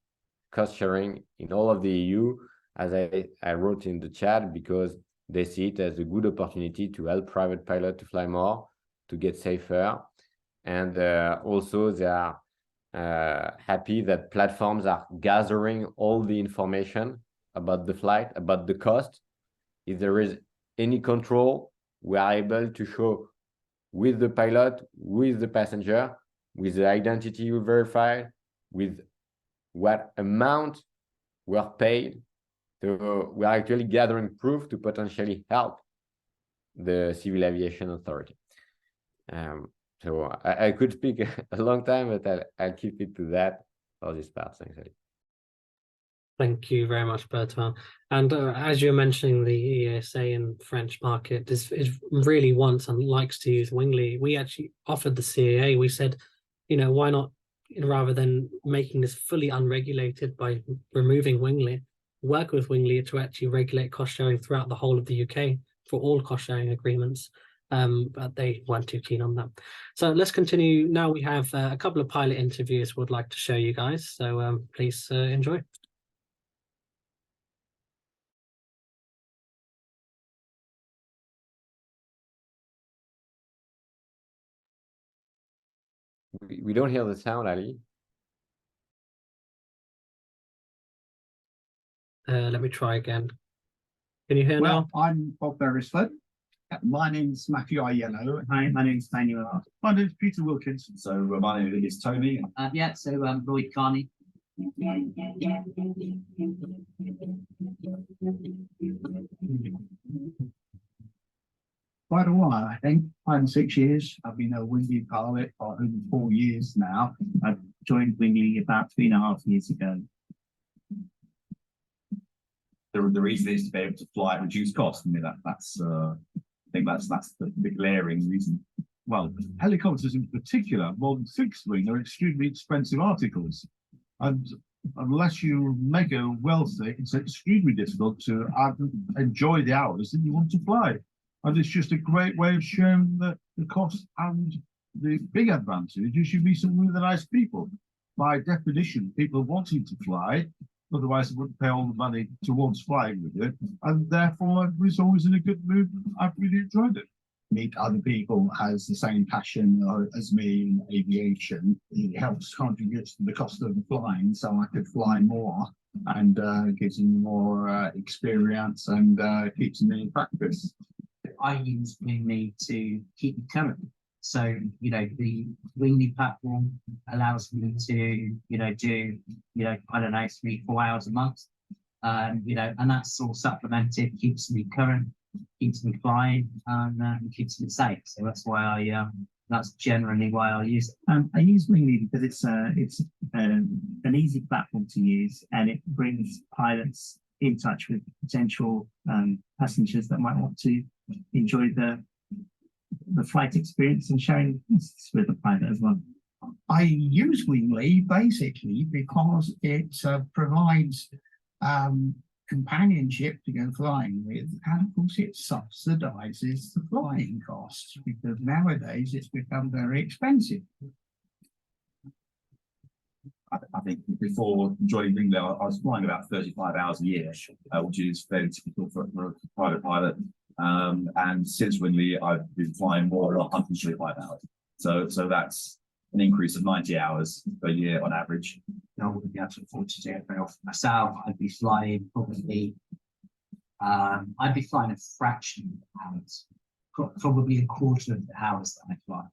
cost sharing in all of the EU, as I wrote in the chat, because they see it as a good opportunity to help private pilots to fly more, to get safer. And also they are happy that platforms are gathering all the information about the flight, about the cost. If there is any control, we are able to show with the pilot, with the passenger, with the identity you verified, with what amount were paid. So we are actually gathering proof to potentially help the Civil Aviation Authority. So I could speak a long time, but I'll keep it to that for this part. Thanks, Ali. Thank you very much, Bertrand. And as you're mentioning, the EASA and French market is really wants and likes to use Wingly. We actually offered the CAA. We said, you know, why not, rather than making this fully unregulated by removing Wingly, work with Wingly to actually regulate cost sharing throughout the whole of the UK for all cost sharing agreements. But they weren't too keen on that. So let's continue. Now we have a couple of pilot interviews we'd like to show you guys. So please enjoy. We don't hear the sound, Ali. Let me try again. Can you hear now? I'm Bob Beresford. My name's Matthew Aiello. Hi, my name's Daniel. My name's Peter Wilkins. So my name is Tony. So Lloyd Carney. Quite a while, I think. 5 and 6 years. I've been a Wingly pilot for over 4 years now. I joined Wingly about 3.5 years ago. The reason is to be able to fly at reduced cost. I mean, I think that's the glaring reason. Well, helicopters in particular, more than fixed wing, are extremely expensive articles, and unless you make a wealthy, it's extremely difficult to enjoy the hours that you want to fly. And it's just a great way of sharing the cost, and the big advantage is you meet some really nice people. By definition, people wanting to fly, otherwise they wouldn't pay all the money towards flying with you, and therefore I was always in a good mood. I've really enjoyed it. Meet other people has the same passion as me in aviation. It helps contribute to the cost of the flying, so I could fly more, and gives me more experience, and keeps me in practice. I use Wingly to keep me current. So, you know, the Wingly platform allows me to, do, I don't know, 3-4 hours a month. And that's all supplemented, keeps me current, keeps me flying, and keeps me safe. So that's why that's generally why I use it. I use Wingly because it's an easy platform to use, and it brings pilots in touch with potential passengers that might want to enjoy the flight experience and sharing this with the pilot as well. I use Wingly basically because it provides companionship to go flying with, and of course it subsidizes the flying costs, because nowadays it's become very expensive. I think before joining Wingly, I was flying about 35 hours a year, which is fairly typical for a private pilot. And since Wingly, I've been flying more than 135 hours. So that's an increase of 90 hours per year on average. I wouldn't be able to afford to do it very often myself. I'd be flying probably, a fraction of hours, probably a quarter of the hours that I fly.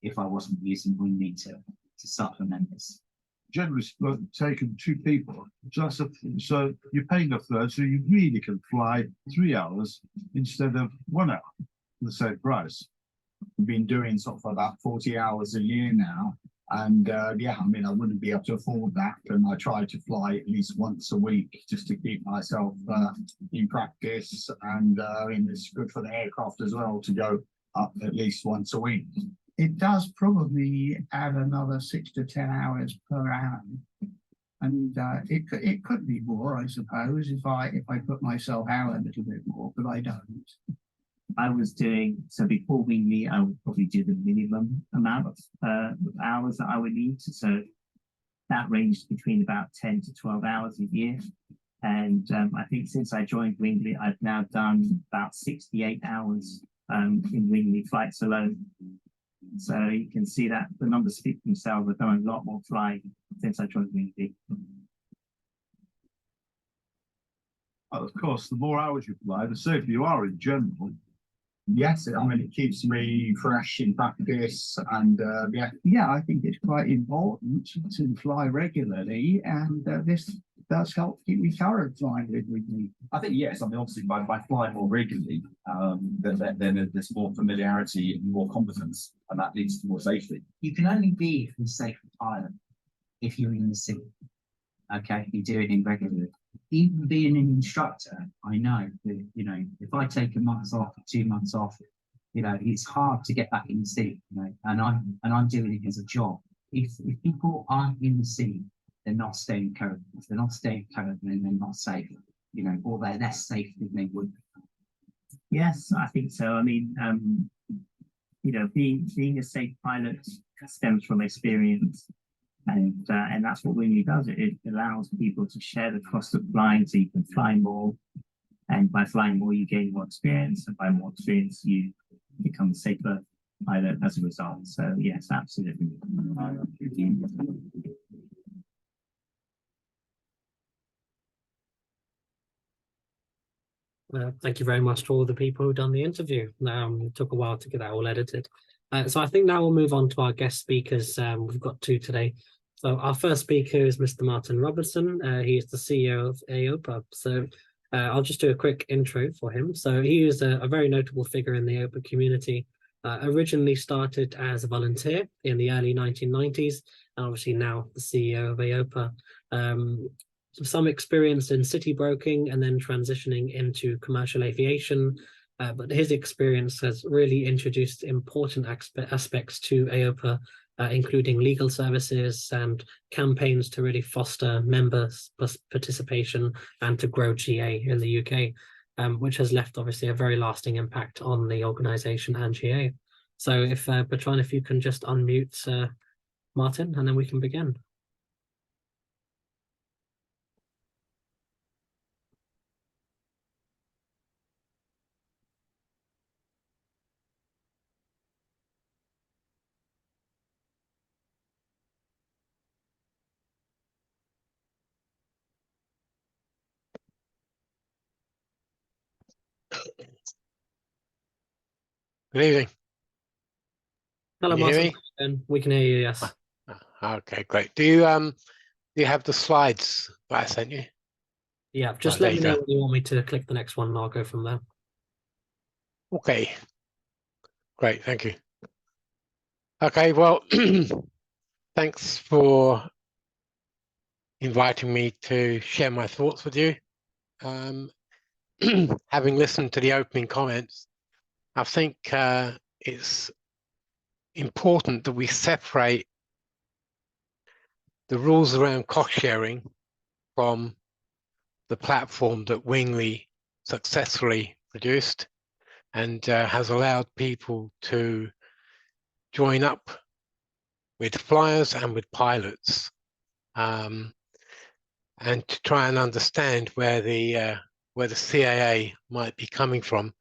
If I wasn't using Wingly to supplement this. generally taken 2 people. So you're paying a third, so you really can fly 3 hours instead of 1 hour for the same price. I've been doing sort of about 40 hours a year now. And yeah, I mean, I wouldn't be able to afford that. And I try to fly at least once a week just to keep myself in practice. And I mean, it's good for the aircraft as well to go up at least once a week. It does probably add another 6 to 10 hours per annum. And it could be more, I suppose, if I put myself out a little bit more, but I don't. I was doing, so before Wingly, I would probably do the minimum amount of hours that I would need. So that ranged between about 10 to 12 hours a year. And I think since I joined Wingly, I've now done about 68 hours in Wingly flights alone. So you can see that the numbers speak for themselves. I've done a lot more flying since I joined Wingly. Of course, the more hours you fly, the safer you are in general. Yes, I mean, it keeps me fresh in practice, and Yeah, I think it's quite important to fly regularly, and this does help keep me current flying with me. I think yes. I mean, obviously, by flying more regularly, then there's more familiarity and more competence, and that leads to more safety. You can only be a safe pilot if you're in the sea. Okay, you're doing it regularly. Even being an instructor, I know that, you know, if I take a month off, 2 months off, you know, it's hard to get back in the sea, you know, and I'm doing it as a job. If people aren't in the sea, they're not staying current. If they're not staying current, then they're not safe, you know, or they're less safe than they would be. Yes, I think so. I mean, you know, being a safe pilot stems from experience. And that's what Wingly does. It allows people to share the cost of flying, so you can fly more. And by flying more, you gain more experience. And by more experience, you become a safer pilot as a result. So yes, absolutely. Thank you very much to all the people who done the interview. It took a while to get that all edited. So I think now we'll move on to our guest speakers. We've got 2 today. So our first speaker is Mr. Martin Robertson. He is the CEO of AOPA. So I'll just do a quick intro for him. So he is a very notable figure in the AOPA community. Originally started as a volunteer in the early 1990s, and obviously now the CEO of AOPA. Some experience in city broking and then transitioning into commercial aviation. But his experience has really introduced important aspects to AOPA, including legal services and campaigns to really foster members' participation and to grow GA in the UK, which has left obviously a very lasting impact on the organisation and GA. So if Bertrand, if you can just unmute Martin, and then we can begin. Good evening. Hello, Can you hear Martin. We can hear you, yes. Okay, great. Do you have the slides that I sent you? Yeah, just There let me you know go. when you want me to click the next one and I'll go from there. Okay. Great, thank you. Okay, well, thanks for inviting me to share my thoughts with you. Having listened to the opening comments, I think it's important that we separate the rules around cost sharing from the platform that Wingly successfully produced and has allowed people to join up with flyers and with pilots, and to try and understand where the CAA might be coming from.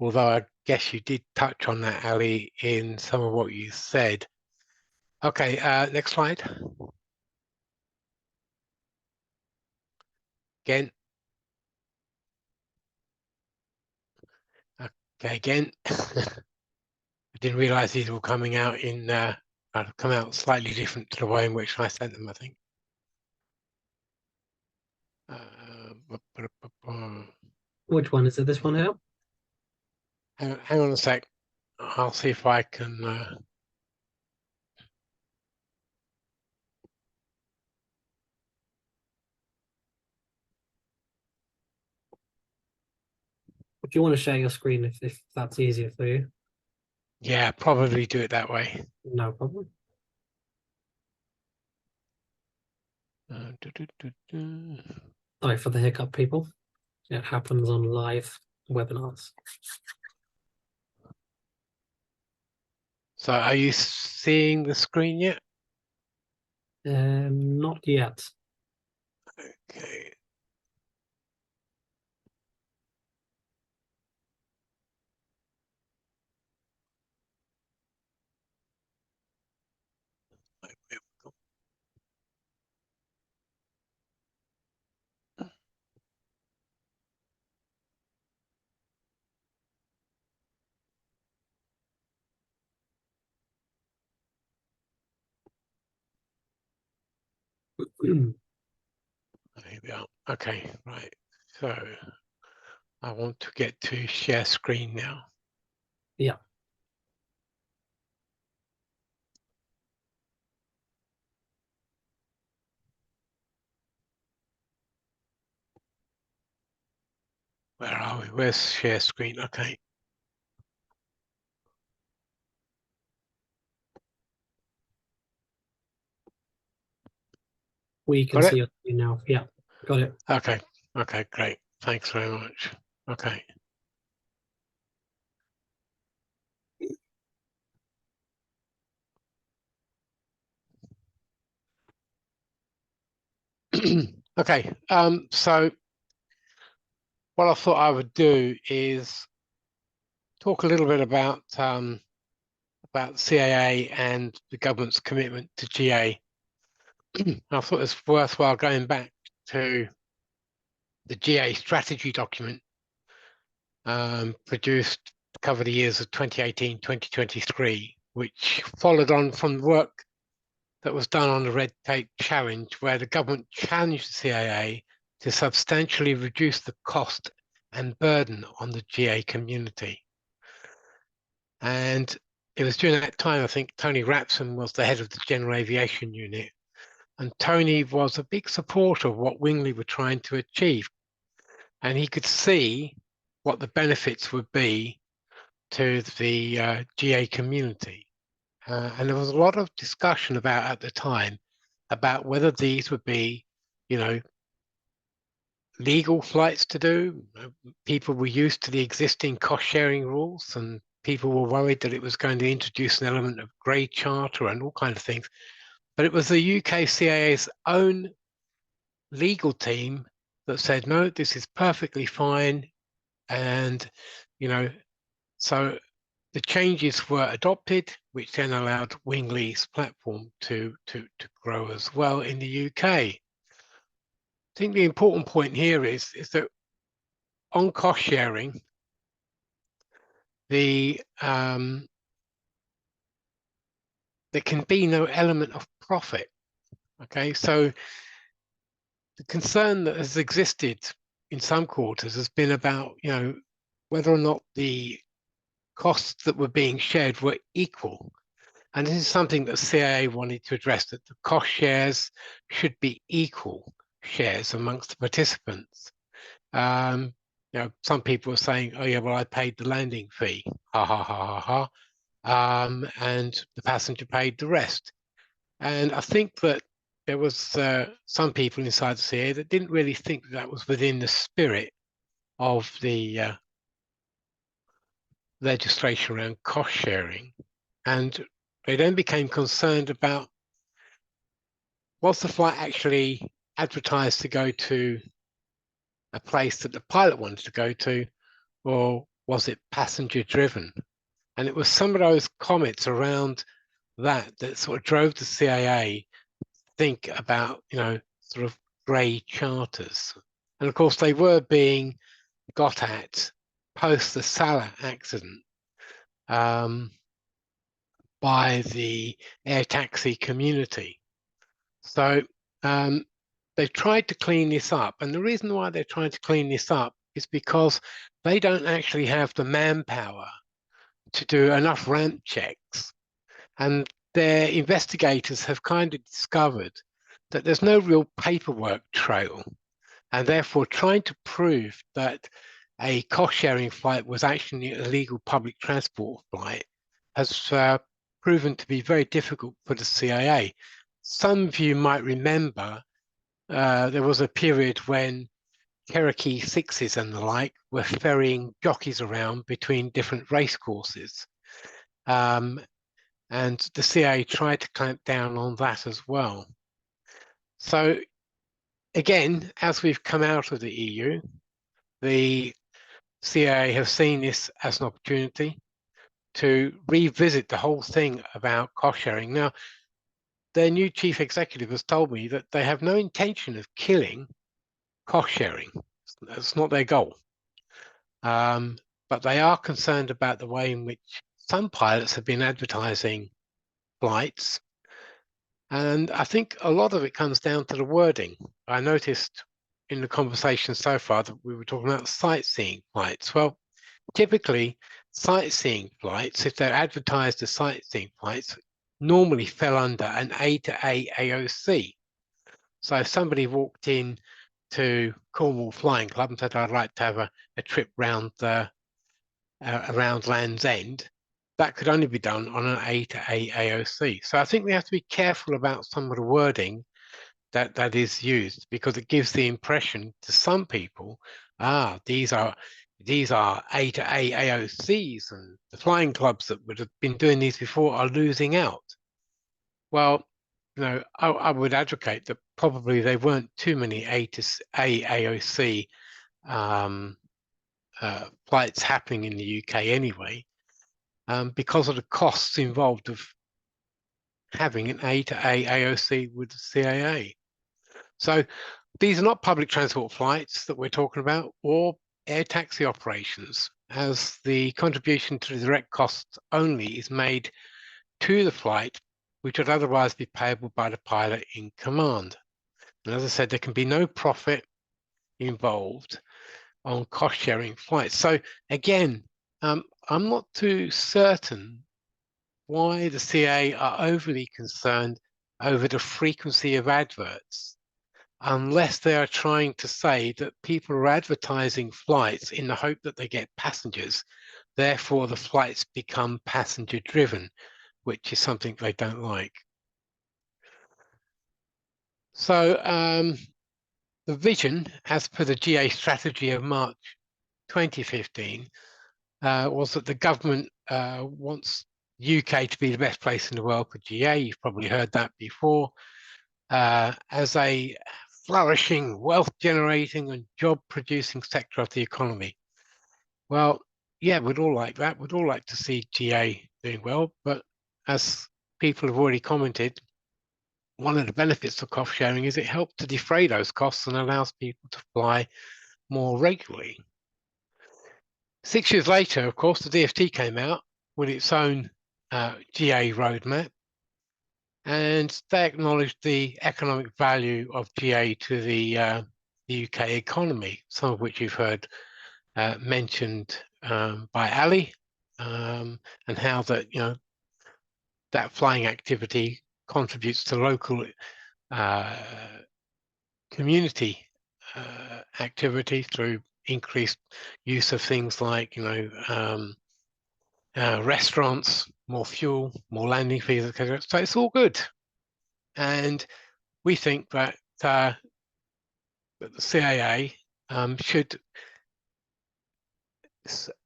Although I guess you did touch on that, Ali, in some of what you said. Okay, next slide. Again. Okay, again. I didn't realize these were coming out in, come out slightly different to the way in which I sent them, I think. Which one is it? This one here? Hang on a sec. I'll see if I can. If you want to share your screen, if that's easier for you, Yeah, probably do it that way. no problem. Do, do, do, do. Sorry for the hiccup, people. It happens on live webinars. So, are you seeing the screen yet? Not yet. Okay. Here we are. Okay, right. So I want to get to share screen now. Yeah. Where are we? Where's share screen? Okay. We can Got see it? your screen now. Yeah, got it. Okay. Okay, great. Thanks very much. Okay. Okay. So what I thought I would do is talk a little bit about CAA and the government's commitment to GA. I thought it's worthwhile going back to the GA strategy document produced to cover the years of 2018, 2023, which followed on from the work that was done on the red tape challenge, where the government challenged the CAA to substantially reduce the cost and burden on the GA community. And it was during that time, I think Tony Rapson was the head of the General Aviation unit. And Tony was a big supporter of what Wingley were trying to achieve. And he could see what the benefits would be to the GA community. And there was a lot of discussion about at the time about whether these would be, you know, legal flights to do. People were used to the existing cost sharing rules, and people were worried that it was going to introduce an element of grey charter and all kinds of things. But it was the UK CAA's own legal team that said, no, this is perfectly fine. And, you know, so the changes were adopted, which then allowed Wingley's platform to grow as well in the UK. I think the important point here is that on cost sharing, there can be no element of profit. Okay, so the concern that has existed in some quarters has been about, you know, whether or not the costs that were being shared were equal. And this is something that CAA wanted to address, that the cost shares should be equal shares amongst the participants. You know, some people are saying, oh yeah, well, I paid the landing fee, ha ha ha ha ha, and the passenger paid the rest. And I think that there was some people inside the CAA that didn't really think that was within the spirit of the legislation around cost sharing. And they then became concerned about, was the flight actually advertised to go to a place that the pilot wanted to go to, or was it passenger driven? And it was some of those comments around that sort of drove the CAA to think about, you know, sort of grey charters. And of course, they were being got at post the Salah accident by the air taxi community. So they've tried to clean this up. And the reason why they're trying to clean this up is because they don't actually have the manpower to do enough ramp checks. And their investigators have kind of discovered that there's no real paperwork trail, and therefore trying to prove that a cost-sharing flight was actually an illegal public transport flight has proven to be very difficult for the CIA. Some of you might remember there was a period when Cherokee Sixes and the like were ferrying jockeys around between different race courses. And the CIA tried to clamp down on that as well. So again, as we've come out of the EU, the CIA have seen this as an opportunity to revisit the whole thing about cost sharing. Now, their new chief executive has told me that they have no intention of killing cost sharing. That's not their goal. But they are concerned about the way in which some pilots have been advertising flights. And I think a lot of it comes down to the wording. I noticed in the conversation so far that we were talking about sightseeing flights. Well, typically, sightseeing flights, if they're advertised as sightseeing flights, normally fell under an A to A AOC. So if somebody walked in to Cornwall Flying Club and said, I'd like to have a trip round around Land's End, that could only be done on an A to A AOC. So I think we have to be careful about some of the wording that is used, because it gives the impression to some people, these are A to A AOCs, and the flying clubs that would have been doing these before are losing out. Well, I would advocate that probably there weren't too many A to A AOC flights happening in the UK anyway, because of the costs involved of having an A to A AOC with the CIA. So these are not public transport flights that we're talking about, or air taxi operations, as the contribution to the direct costs only is made to the flight, which would otherwise be payable by the pilot in command. And as I said, there can be no profit involved on cost-sharing flights. So again, I'm not too certain why the CIA are overly concerned over the frequency of adverts, unless they are trying to say that people are advertising flights in the hope that they get passengers, therefore the flights become passenger driven, which is something they don't like. So the vision, as per the GA strategy of March 2015, was that the government wants UK to be the best place in the world for GA. You've probably heard that before. As a flourishing, wealth-generating and job-producing sector of the economy. Well, yeah, we'd all like that. We'd all like to see GA doing well, but as people have already commented, one of the benefits of cost sharing is it helps to defray those costs and allows people to fly more regularly. 6 years later, of course, the DfT came out with its own GA roadmap, and they acknowledged the economic value of GA to the UK economy, some of which you've heard mentioned by Ali, and how that that flying activity contributes to local community activity through increased use of things like restaurants, more fuel, more landing fees, etc. So it's all good. And we think that the CIA should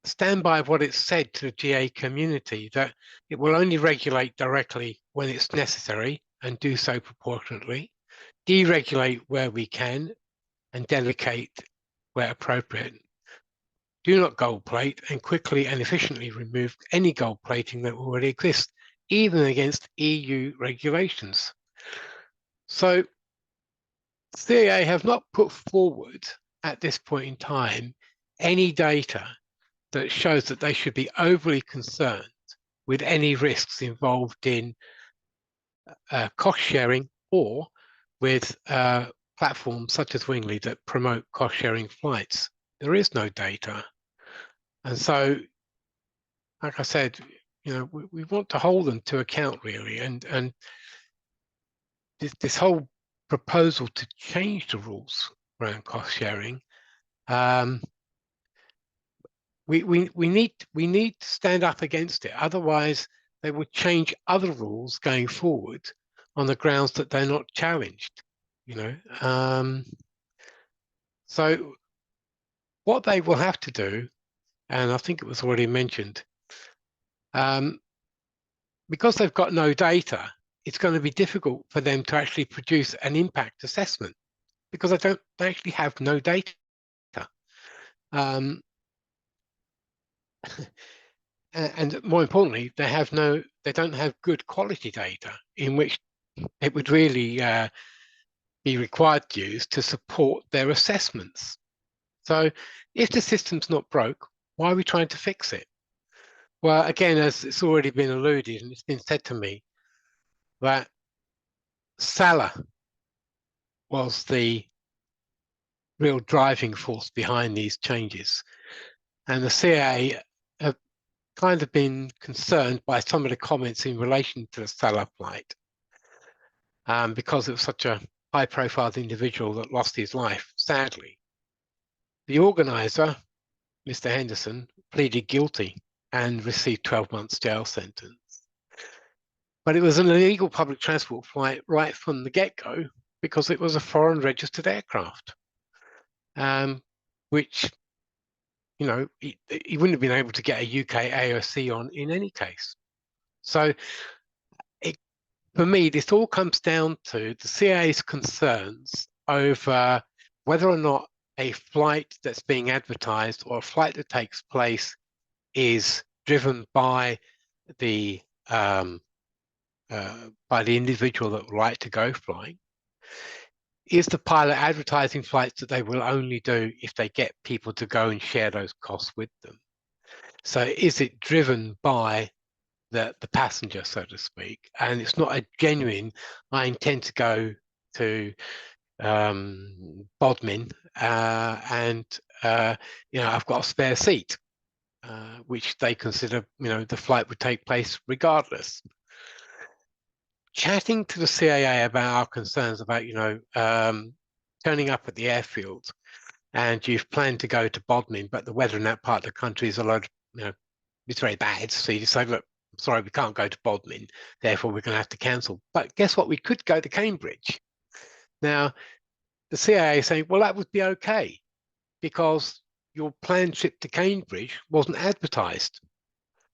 stand by what it's said to the GA community, that it will only regulate directly when it's necessary and do so proportionately, deregulate where we can, and delegate where appropriate. Do not gold plate, and quickly and efficiently remove any gold plating that already exists, even against EU regulations. So CIA have not put forward at this point in time any data that shows that they should be overly concerned with any risks involved in cost sharing or with platforms such as Wingley that promote cost sharing flights. there is no data. And so, like I said, we want to hold them to account really, and this whole proposal to change the rules around cost sharing, we need to stand up against it. Otherwise, they would change other rules going forward on the grounds that they're not challenged. So what they will have to do, and I think it was already mentioned, because they've got no data, it's going to be difficult for them to actually produce an impact assessment because they actually have no data. And more importantly, they don't have good quality data in which it would really be required to use to support their assessments. So if the system's not broke, why are we trying to fix it? Well, again, as it's already been alluded and it's been said to me, that Salah was the real driving force behind these changes. And the CAA have kind of been concerned by some of the comments in relation to the Salah flight, because it was such a high-profile individual that lost his life, sadly. The organizer, Mr. Henderson, pleaded guilty and received 12 months jail sentence. But it was an illegal public transport flight right from the get-go because it was a foreign registered aircraft, which, he wouldn't have been able to get a UK AOC on in any case. So for me, this all comes down to the CAA's concerns over whether or not a flight that's being advertised or a flight that takes place is driven by the individual that would like to go flying. Is the pilot advertising flights that they will only do if they get people to go and share those costs with them? So is it driven by the passenger, so to speak? And it's not a genuine, I intend to go to Bodmin and I've got a spare seat, which they consider, the flight would take place regardless. Chatting to the CAA about our concerns about, turning up at the airfield and you've planned to go to Bodmin, but the weather in that part of the country is it's very bad. So you decide, look, sorry, we can't go to Bodmin, therefore we're going to have to cancel. But guess what? We could go to Cambridge. Now, the CAA is saying, well, that would be okay because your planned trip to Cambridge wasn't advertised.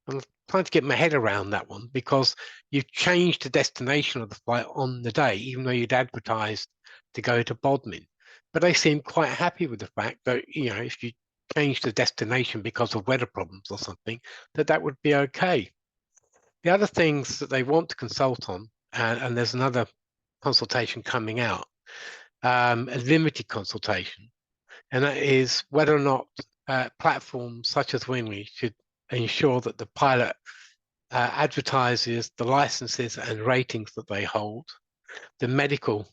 I'm trying to get my head around that one because you've changed the destination of the flight on the day, even though you'd advertised to go to Bodmin. But they seem quite happy with the fact that, if you change the destination because of weather problems or something, that would be okay. The other things that they want to consult on, and there's another consultation coming out, a limited consultation, and that is whether or not platforms such as Wingley should ensure that the pilot advertises the licenses and ratings that they hold, the medical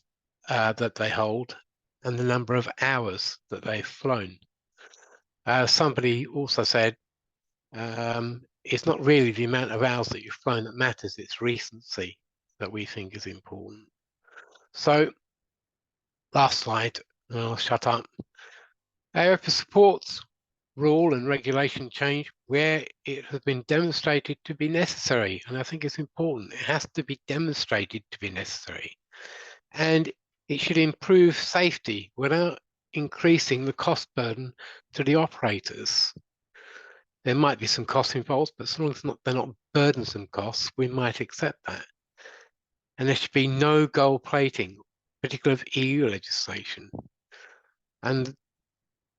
that they hold, and the number of hours that they've flown. Somebody also said it's not really the amount of hours that you've flown that matters, it's recency that we think is important. So, last slide, and I'll shut up. AOPA supports rule and regulation change where it has been demonstrated to be necessary. And I think it's important. It has to be demonstrated to be necessary. And it should improve safety without increasing the cost burden to the operators. There might be some costs involved, but as long as they're not burdensome costs, we might accept that. And there should be no gold plating, particularly of EU legislation. And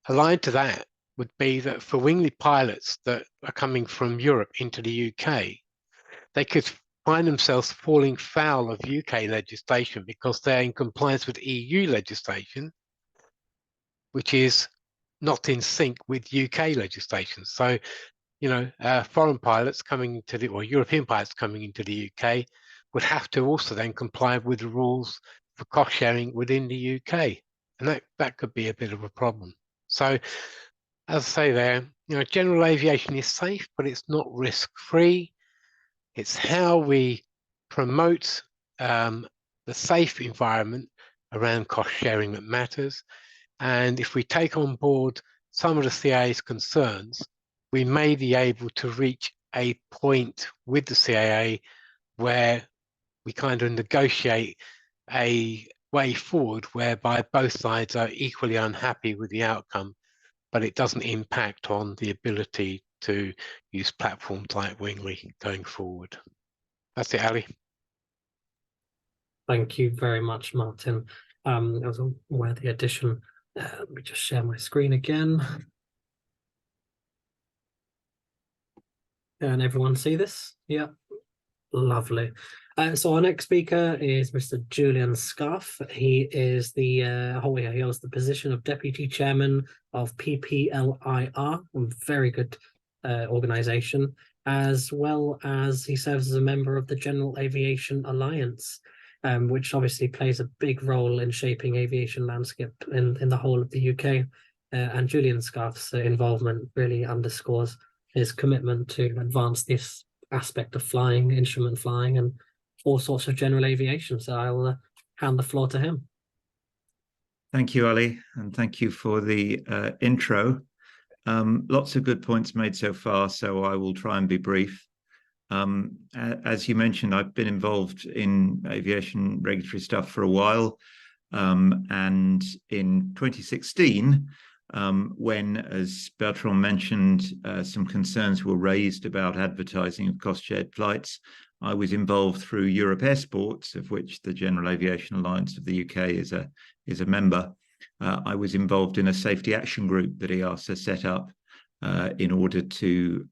aligned to that would be that for Wingley pilots that are coming from Europe into the UK, they could find themselves falling foul of UK legislation because they're in compliance with EU legislation, which is not in sync with UK legislation. So, foreign pilots coming to or European pilots coming into the UK would have to also then comply with the rules for cost sharing within the UK. And that could be a bit of a problem. So as I say there, general aviation is safe, but it's not risk-free. It's how we promote the safe environment around cost sharing that matters. And if we take on board some of the CAA's concerns, we may be able to reach a point with the CAA where we kind of negotiate a way forward whereby both sides are equally unhappy with the outcome, but it doesn't impact on the ability to use platforms like Wingley going forward. That's it, Ali. Thank you very much, Martin. That was a worthy addition. Let me just share my screen again. Can everyone see this? Yeah, lovely. So our next speaker is Mr. Julian Scarf. He is he holds the position of Deputy Chairman of PPLIR, a very good organization, as well as he serves as a member of the General Aviation Alliance, which obviously plays a big role in shaping aviation landscape in the whole of the UK. And Julian Scarf's involvement really underscores his commitment to advance this aspect of flying, instrument flying, and all sorts of general aviation. So I'll hand the floor to him. Thank you, Ali, and thank you for the intro. Lots of good points made so far, so I will try and be brief. As you mentioned, I've been involved in aviation regulatory stuff for a while, and in 2016, when, as Bertrand mentioned, some concerns were raised about advertising of cost-shared flights, I was involved through Europe Airsports, of which the General Aviation Alliance of the UK is a member. I was involved in a safety action group that EASA set up in order to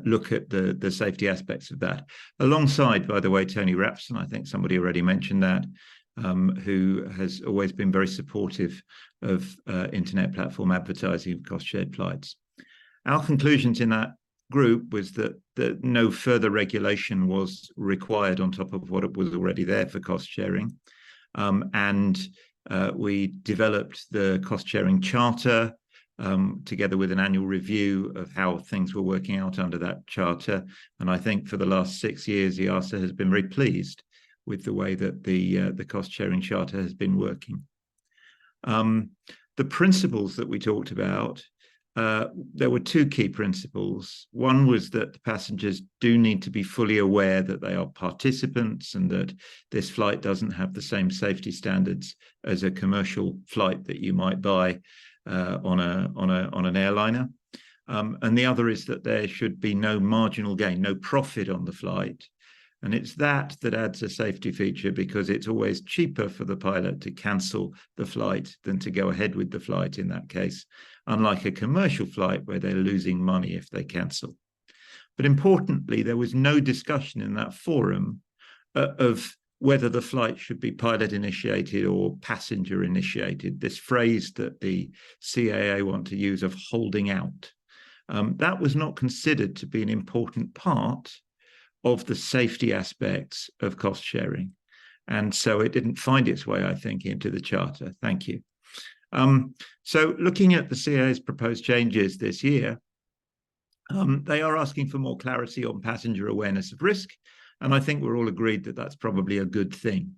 look at the safety aspects of that, alongside, by the way, Tony Rapson. I think somebody already mentioned that, who has always been very supportive of internet platform advertising of cost-shared flights. Our conclusions in that group was that no further regulation was required on top of what was already there for cost sharing. We developed the cost sharing charter together with an annual review of how things were working out under that charter. And I think for the last 6 years, EASA has been very pleased with the way that the cost sharing charter has been working. The principles that we talked about, there were two key principles. One was that the passengers do need to be fully aware that they are participants and that this flight doesn't have the same safety standards as a commercial flight that you might buy on an airliner. And the other is that there should be no marginal gain, no profit on the flight. And it's that adds a safety feature, because it's always cheaper for the pilot to cancel the flight than to go ahead with the flight in that case, unlike a commercial flight where they're losing money if they cancel. But importantly, there was no discussion in that forum of whether the flight should be pilot initiated or passenger initiated, this phrase that the CAA want to use of holding out. That was not considered to be an important part of the safety aspects of cost sharing. And so it didn't find its way, I think, into the charter. Thank you. So looking at the CAA's proposed changes this year, they are asking for more clarity on passenger awareness of risk. And I think we're all agreed that that's probably a good thing.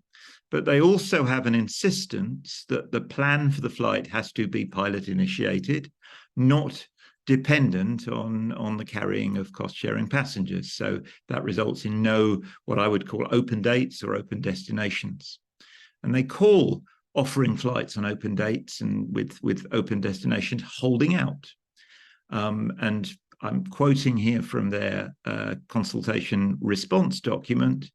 But they also have an insistence that the plan for the flight has to be pilot initiated, not dependent on the carrying of cost-sharing passengers. So that results in no, what I would call, open dates or open destinations. And they call offering flights on open dates and with open destinations holding out. And I'm quoting here from their consultation response document.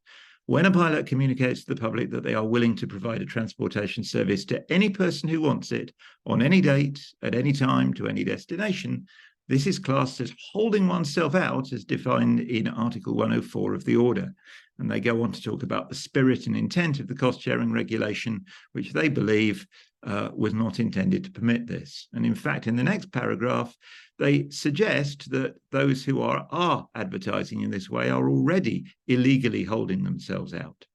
When a pilot communicates to the public that they are willing to provide a transportation service to any person who wants it on any date, at any time, to any destination, this is classed as holding oneself out as defined in Article 104 of the order. And they go on to talk about the spirit and intent of the cost-sharing regulation, which they believe was not intended to permit this. And in fact, in the next paragraph, they suggest that those who are advertising in this way are already illegally holding themselves out.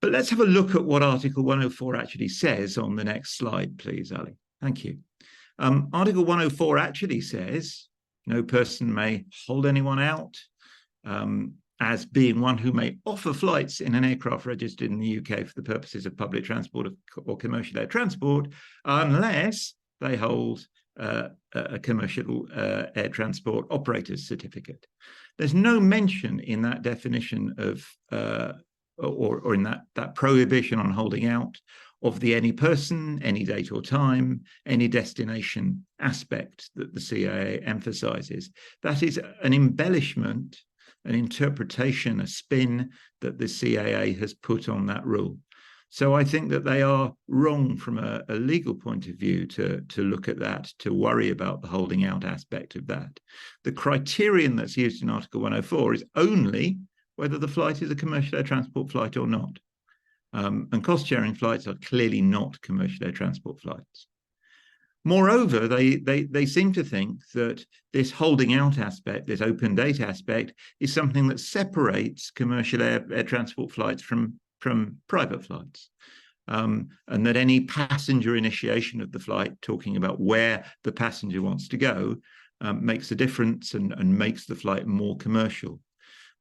But let's have a look at what Article 104 actually says on the next slide, please, Ali. Thank you. Article 104 actually says no person may hold anyone out as being one who may offer flights in an aircraft registered in the UK for the purposes of public transport or commercial air transport, unless they hold a commercial air transport operator's certificate. There's no mention in that definition of, or in that prohibition on holding out of the any person, any date or time, any destination aspect that the CAA emphasizes. That is an embellishment, an interpretation, a spin that the CAA has put on that rule. So I think that they are wrong from a legal point of view to look at that, to worry about the holding out aspect of that. The criterion that's used in Article 104 is only whether the flight is a commercial air transport flight or not. And cost-sharing flights are clearly not commercial air transport flights. Moreover, they seem to think that this holding out aspect, this open date aspect, is something that separates commercial air transport flights from private flights. And that any passenger initiation of the flight, talking about where the passenger wants to go, makes a difference and makes the flight more commercial.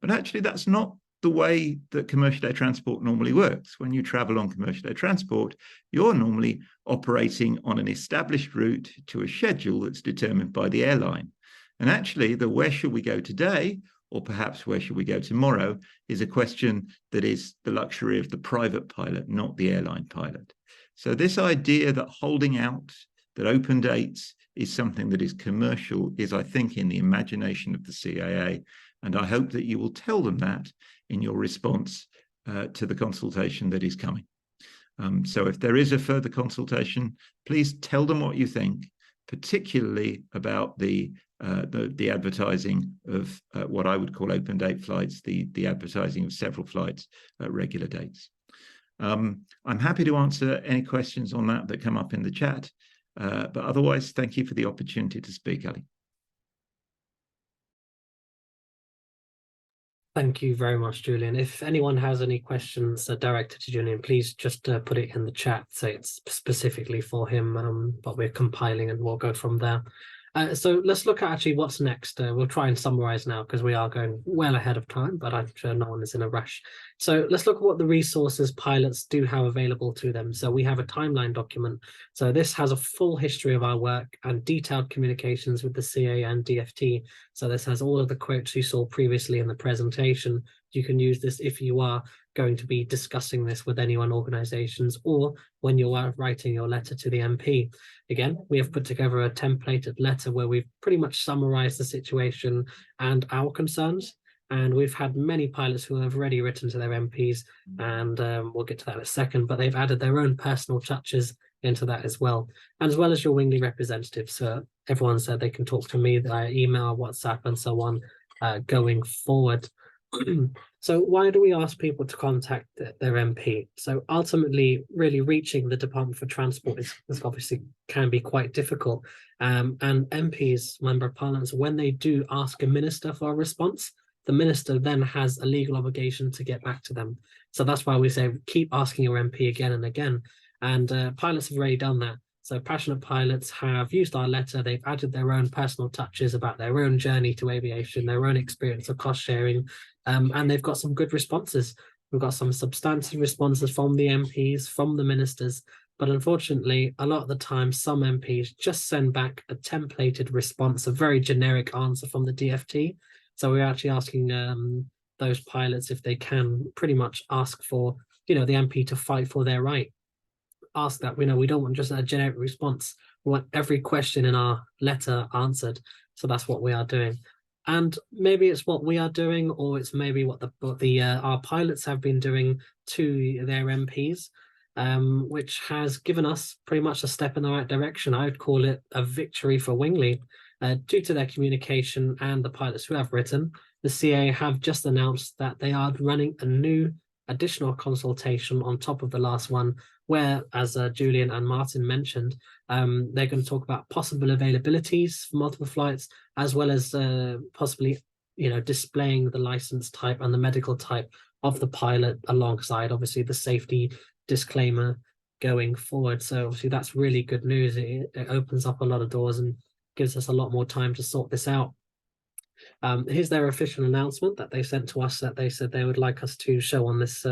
But actually, that's not the way that commercial air transport normally works. When you travel on commercial air transport, you're normally operating on an established route to a schedule that's determined by the airline. And actually, the where should we go today, or perhaps where should we go tomorrow, is a question that is the luxury of the private pilot, not the airline pilot. So this idea that holding out, that open dates is something that is commercial is, I think, in the imagination of the CAA. And I hope that you will tell them that in your response to the consultation that is coming. So if there is a further consultation, please tell them what you think, particularly about the advertising of what I would call open date flights, the advertising of several flights at regular dates. I'm happy to answer any questions on that come up in the chat, but otherwise, thank you for the opportunity to speak, Ali. Thank you very much, Julian. If anyone has any questions directed to Julian, please just put it in the chat. Say it's specifically for him, but we're compiling and we'll go from there. So let's look at actually what's next. We'll try and summarize now because we are going well ahead of time, but I'm sure no one is in a rush. So let's look at what the resources pilots do have available to them. So we have a timeline document. So this has a full history of our work and detailed communications with the CA and DFT. So this has all of the quotes you saw previously in the presentation. You can use this if you are going to be discussing this with anyone, organizations, or when you are writing your letter to the MP. Again, we have put together a templated letter where we've pretty much summarized the situation and our concerns. And we've had many pilots who have already written to their MPs, and we'll get to that in a second, but they've added their own personal touches into that as well as your Wingley representatives. So everyone said they can talk to me via email, WhatsApp, and so on going forward. So why do we ask people to contact their MP? So ultimately, really reaching the Department for Transport is obviously can be quite difficult. And MPs, Member of Parliament, when they do ask a minister for a response, the minister then has a legal obligation to get back to them. So that's why we say keep asking your MP again and again. And pilots have already done that. So passionate pilots have used our letter. They've added their own personal touches about their own journey to aviation, their own experience of cost sharing, and they've got some good responses. We've got some substantive responses from the MPs, from the ministers, but unfortunately, a lot of the time, some MPs just send back a templated response, a very generic answer from the DFT. So we're actually asking those pilots if they can pretty much ask for, the MP to fight for their right. Ask that, we don't want just a generic response. We want every question in our letter answered. So that's what we are doing. And maybe it's what we are doing, or it's maybe what our pilots have been doing to their MPs, which has given us pretty much a step in the right direction. I would call it a victory for Wingley. Due to their communication and the pilots who have written, the CA have just announced that they are running a new additional consultation on top of the last one, where, as Julian and Martin mentioned, they're going to talk about possible availabilities for multiple flights, as well as possibly, displaying the license type and the medical type of the pilot alongside, obviously, the safety disclaimer going forward. So obviously that's really good news. It opens up a lot of doors and gives us a lot more time to sort this out. Here's their official announcement that they sent to us, that they said they would like us to show on this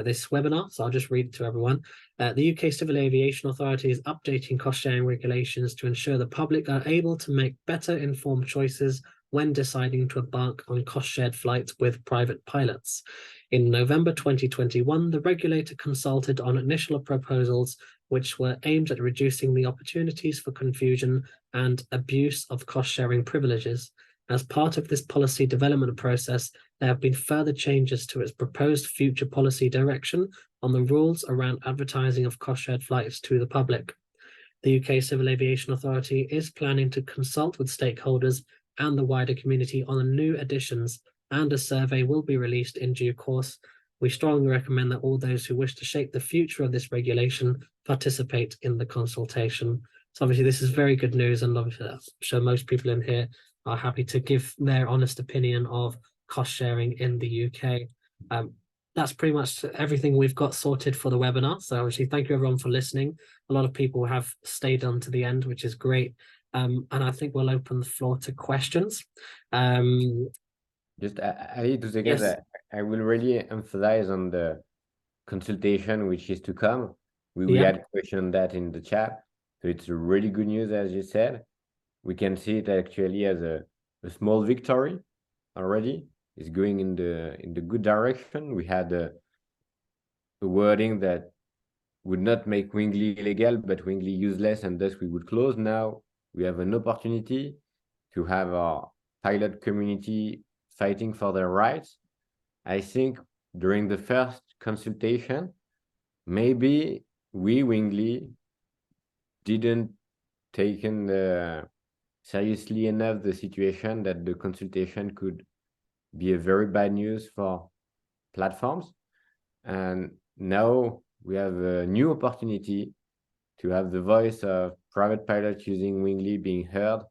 this webinar. So I'll just read it to everyone. The UK Civil Aviation Authority is updating cost-sharing regulations to ensure the public are able to make better informed choices when deciding to embark on cost-shared flights with private pilots. In November 2021, the regulator consulted on initial proposals which were aimed at reducing the opportunities for confusion and abuse of cost-sharing privileges. As part of this policy development process, there have been further changes to its proposed future policy direction on the rules around advertising of cost-shared flights to the public. The UK Civil Aviation Authority is planning to consult with stakeholders and the wider community on the new additions, and a survey will be released in due course. We strongly recommend that all those who wish to shape the future of this regulation participate in the consultation. So obviously this is very good news, and obviously I'm sure most people in here are happy to give their honest opinion of cost sharing in the UK. That's pretty much everything we've got sorted for the webinar. So obviously, thank you everyone for listening. A lot of people have stayed on to the end, which is great. And I think we'll open the floor to questions. Just I need to say Yes. that I will really emphasize on the consultation which is to come. We will Yeah. add a question on that in the chat. So it's really good news, as you said. We can see it actually as a small victory already. It's going in the good direction. We had a wording that would not make Wingly illegal, but Wingly useless, and thus we would close. Now we have an opportunity to have our pilot community fighting for their rights. I think during the first consultation, maybe we, Wingly, didn't taken seriously enough the situation that the consultation could be a very bad news for platforms. And now we have a new opportunity to have the voice of private pilots using Wingly being heard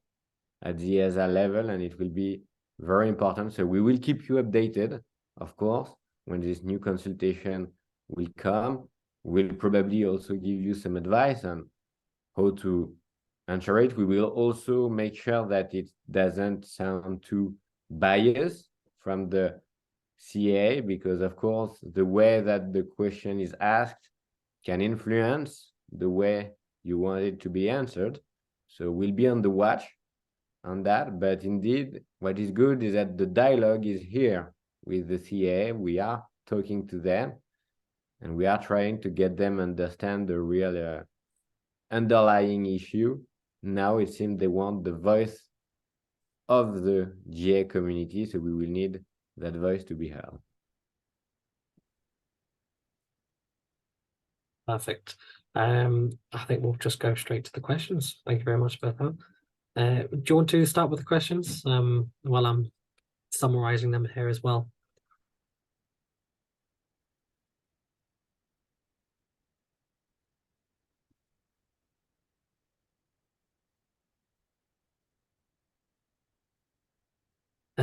at the EASA level, and it will be very important. So we will keep you updated, of course, when this new consultation will come. We'll probably also give you some advice on how to answer it. We will also make sure that it doesn't sound too biased from the CA, because of course the way that the question is asked can influence the way you want it to be answered. So we'll be on the watch on that. But indeed, what is good is that the dialogue is here with the CA. We are talking to them, and we are trying to get them understand the real underlying issue. Now it seems they want the voice of the GA community, so we will need that voice to be heard. Perfect. I think we'll just go straight to the questions. Thank you very much, Bertrand. Do you want to start with the questions while I'm summarizing them here as well?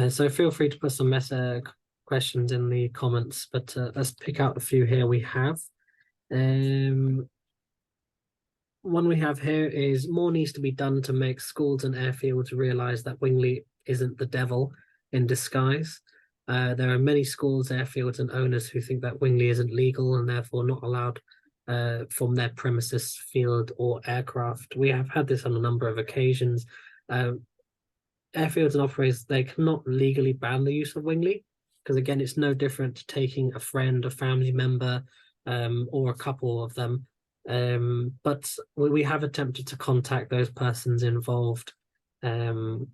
So feel free to put some questions in the comments, but let's pick out a few here we have. One we have here is: more needs to be done to make schools and airfields realize that Wingly isn't the devil in disguise. There are many schools, airfields, and owners who think that Wingly isn't legal and therefore not allowed from their premises, field, or aircraft. We have had this on a number of occasions. Airfields and operators, they cannot legally ban the use of Wingly, because again, it's no different to taking a friend, a family member, or a couple of them. But we have attempted to contact those persons involved, and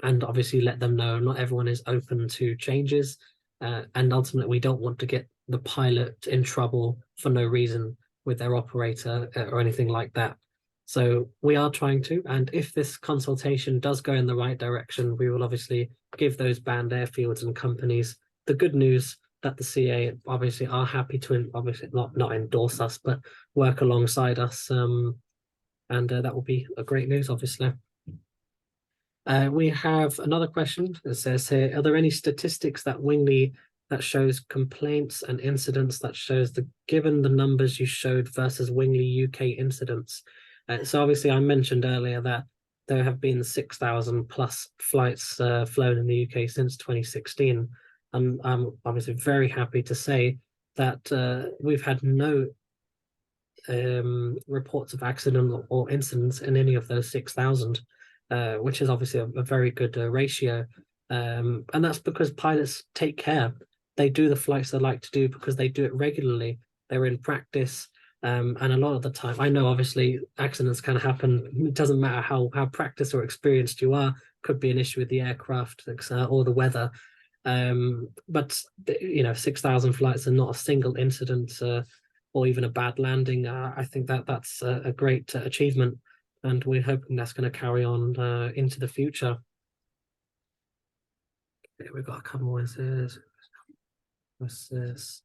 obviously let them know not everyone is open to changes, and ultimately we don't want to get the pilot in trouble for no reason with their operator or anything like that. So we are trying to, and if this consultation does go in the right direction, we will obviously give those banned airfields and companies the good news that the CA obviously are happy to, obviously not endorse us, but work alongside us, and that will be a great news, obviously. We have another question that says here: are there any statistics that Wingly that shows complaints and incidents, that shows given the numbers you showed versus Wingley UK incidents. So obviously I mentioned earlier that there have been 6,000 plus flights flown in the UK since 2016. I'm obviously very happy to say that we've had no reports of accident or incidents in any of those 6,000, which is obviously a very good ratio. And that's because pilots take care. They do the flights they like to do because they do it regularly. They're in practice. And a lot of the time, I know obviously accidents can happen. It doesn't matter how practiced or experienced you are. Could be an issue with the aircraft or the weather. But 6,000 flights and not a single incident or even a bad landing. I think that's a great achievement, and we're hoping that's going to carry on into the future. Okay, we've got a couple more. What's this?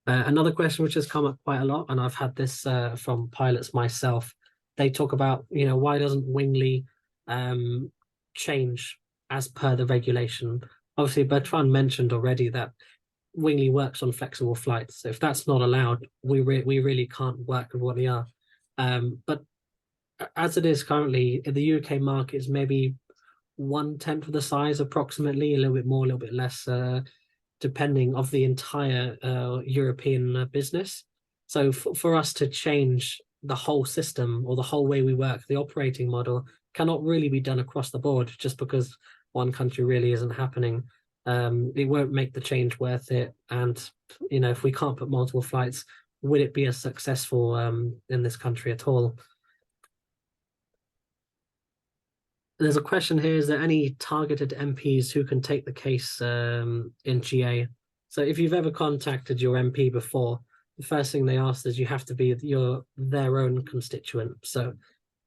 Another question which has come up quite a lot, and I've had this from pilots myself. They talk about, why doesn't Wingley change as per the regulation? Obviously, Bertrand mentioned already that Wingley works on flexible flights. So if that's not allowed, we really can't work with what we are. But as it is currently, in the UK market is maybe 1/10 of the size, approximately, a little bit more, a little bit less, depending of the entire European business. So for us to change the whole system or the whole way we work, the operating model cannot really be done across the board just because one country really isn't happening. It won't make the change worth it. And, if we can't put multiple flights, would it be as successful in this country at all? There's a question here, is there any targeted MPs who can take the case in GA? So if you've ever contacted your MP before, the first thing they ask is you have to be their own constituent. So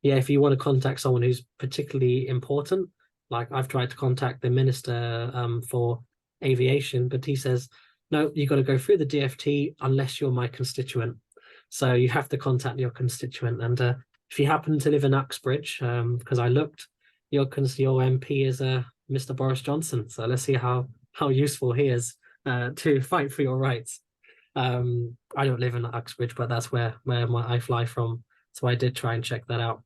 yeah, if you want to contact someone who's particularly important, like I've tried to contact the Minister for Aviation, but he says, no, you've got to go through the DFT unless you're my constituent. So you have to contact your constituent. And if you happen to live in Uxbridge, because I looked, your MP is Mr. Boris Johnson. So let's see how useful he is to fight for your rights. I don't live in Uxbridge, but that's where I fly from. So I did try and check that out.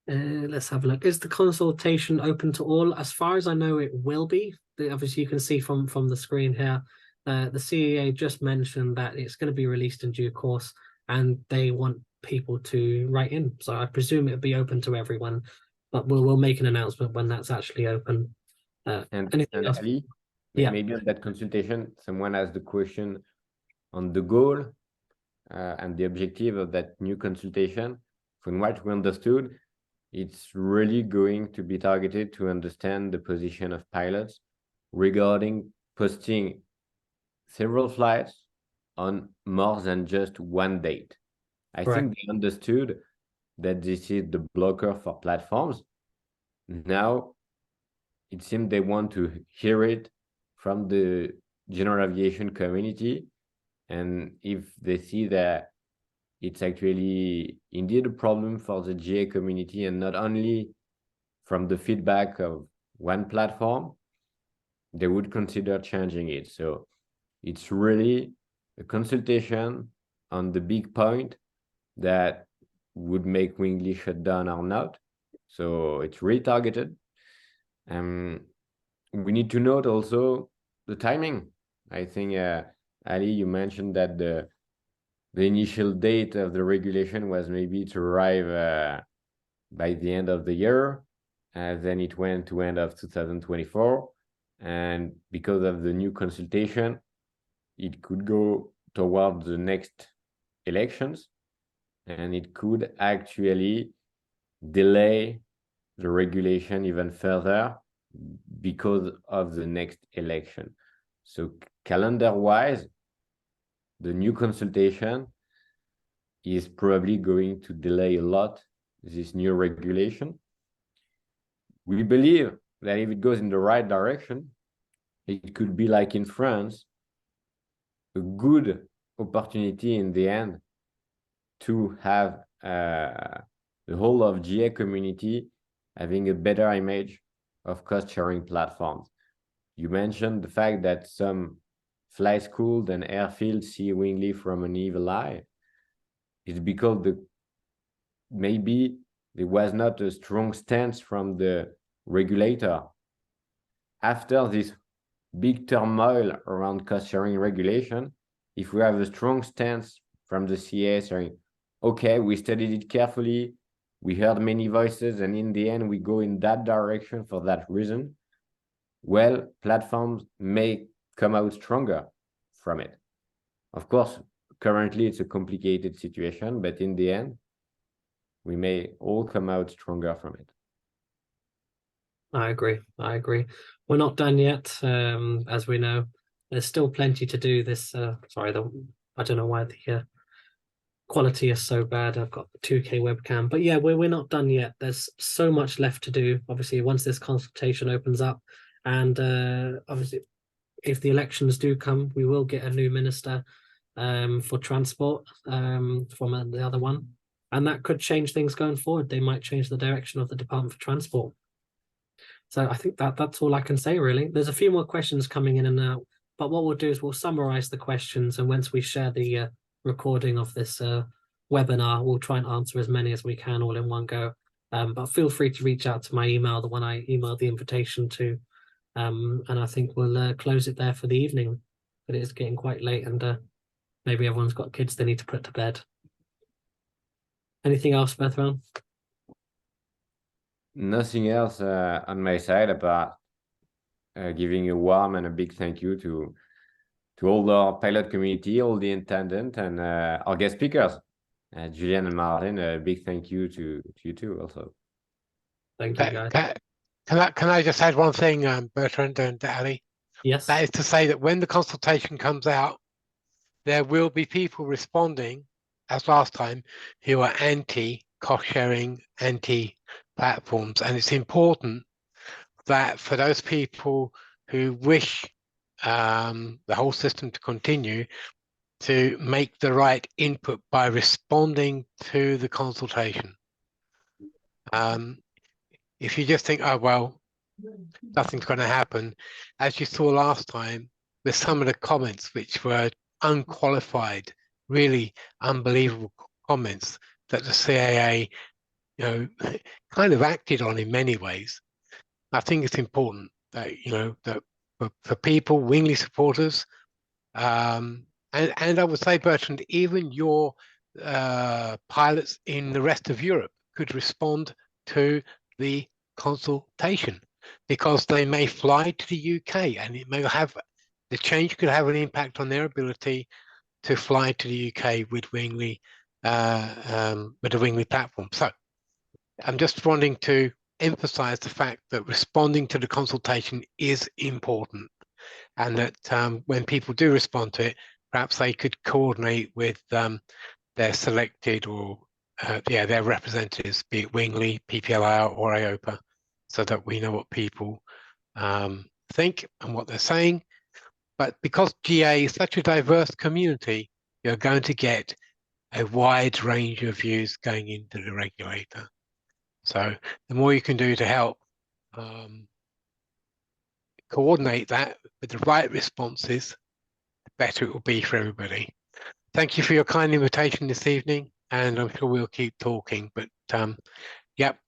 Let's have a look. Is the consultation open to all? As far as I know, it will be. Obviously, you can see from the screen here, the CAA just mentioned that it's going to be released in due course, and they want people to write in. So I presume it'll be open to everyone, but we'll make an announcement when that's actually open. And Ali, yeah, maybe on that consultation, someone asked the question on the goal and the objective of that new consultation. From what we understood, it's really going to be targeted to understand the position of pilots regarding posting several flights on more than just one date. I think they understood that this is the blocker for platforms. Now, it seems they want to hear it from the general aviation community. And if they see that it's actually indeed a problem for the GA community and not only from the feedback of one platform, they would consider changing it. So it's really a consultation on the big point that would make Wingley shut down or not. So it's really targeted. We need to note also the timing. I think, Ali, you mentioned that the initial date of the regulation was maybe to arrive by the end of the year. Then it went to end of 2024. And because of the new consultation, it could go toward the next elections. And it could actually delay the regulation even further because of the next election. So calendar-wise, the new consultation is probably going to delay a lot this new regulation. We believe that if it goes in the right direction, it could be like in France, a good opportunity in the end to have the whole of GA community having a better image of cost-sharing platforms. You mentioned the fact that some flight schools and airfields see Wingly from an evil eye. It's because maybe there was not a strong stance from the regulator. After this big turmoil around cost-sharing regulation, if we have a strong stance from the CA saying, okay, we studied it carefully, we heard many voices, and in the end, we go in that direction for that reason, well, platforms may come out stronger from it. Of course, currently it's a complicated situation, but in the end, we may all come out stronger from it. I agree. We're not done yet, as we know. There's still plenty to do. I don't know why the quality is so bad. I've got the 2K webcam, but yeah, we're not done yet. There's so much left to do. Obviously, once this consultation opens up, and obviously, if the elections do come, we will get a new minister for transport from the other one, and that could change things going forward. They might change the direction of the Department for Transport. So I think that's all I can say, really. There's a few more questions coming in and out, but what we'll do is we'll summarize the questions, and once we share the recording of this webinar, we'll try and answer as many as we can all in one go. But feel free to reach out to my email, the one I emailed the invitation to, and I think we'll close it there for the evening. But it is getting quite late, and maybe everyone's got kids they need to put to bed. Anything else, Bertrand? Nothing else on my side about giving a warm and a big thank you to all our pilot community, all the attendants, and our guest speakers, Julian and Martin. A big thank you to you too also. Thank you, guys. Can I just add one thing, Bertrand and Ali? Yes. That is to say that when the consultation comes out, there will be people responding, as last time, who are anti-cost sharing, anti-platforms. And it's important that for those people who wish the whole system to continue, to make the right input by responding to the consultation. If you just think, oh, well, nothing's going to happen, as you saw last time, with some of the comments which were unqualified, really unbelievable comments that the CAA, kind of acted on in many ways. I think it's important that, that for people, Wingly supporters, and I would say, Bertrand, even your pilots in the rest of Europe could respond to the consultation, because they may fly to the UK, and it may have, the change could have an impact on their ability to fly to the UK with Wingly, with the Wingly platform. So I'm just wanting to emphasize the fact that responding to the consultation is important, and that when people do respond to it, perhaps they could coordinate with their selected or their representatives, be it Wingly, PPLR, or AOPA, so that we know what people think and what they're saying. But because GA is such a diverse community, you're going to get a wide range of views going into the regulator. So the more you can do to help coordinate that with the right responses, the better it will be for everybody. Thank you for your kind invitation this evening, and I'm sure we'll keep talking, but yep,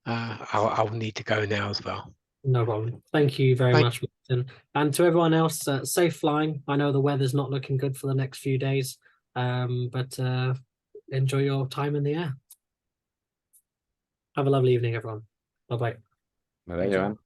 I'll need to go now as well. No problem. Thank you very much, Martin. And to everyone else, safe flying. I know the weather's not looking good for the next few days, but enjoy your time in the air. Have a lovely evening, everyone. Bye-bye. Bye-bye, everyone.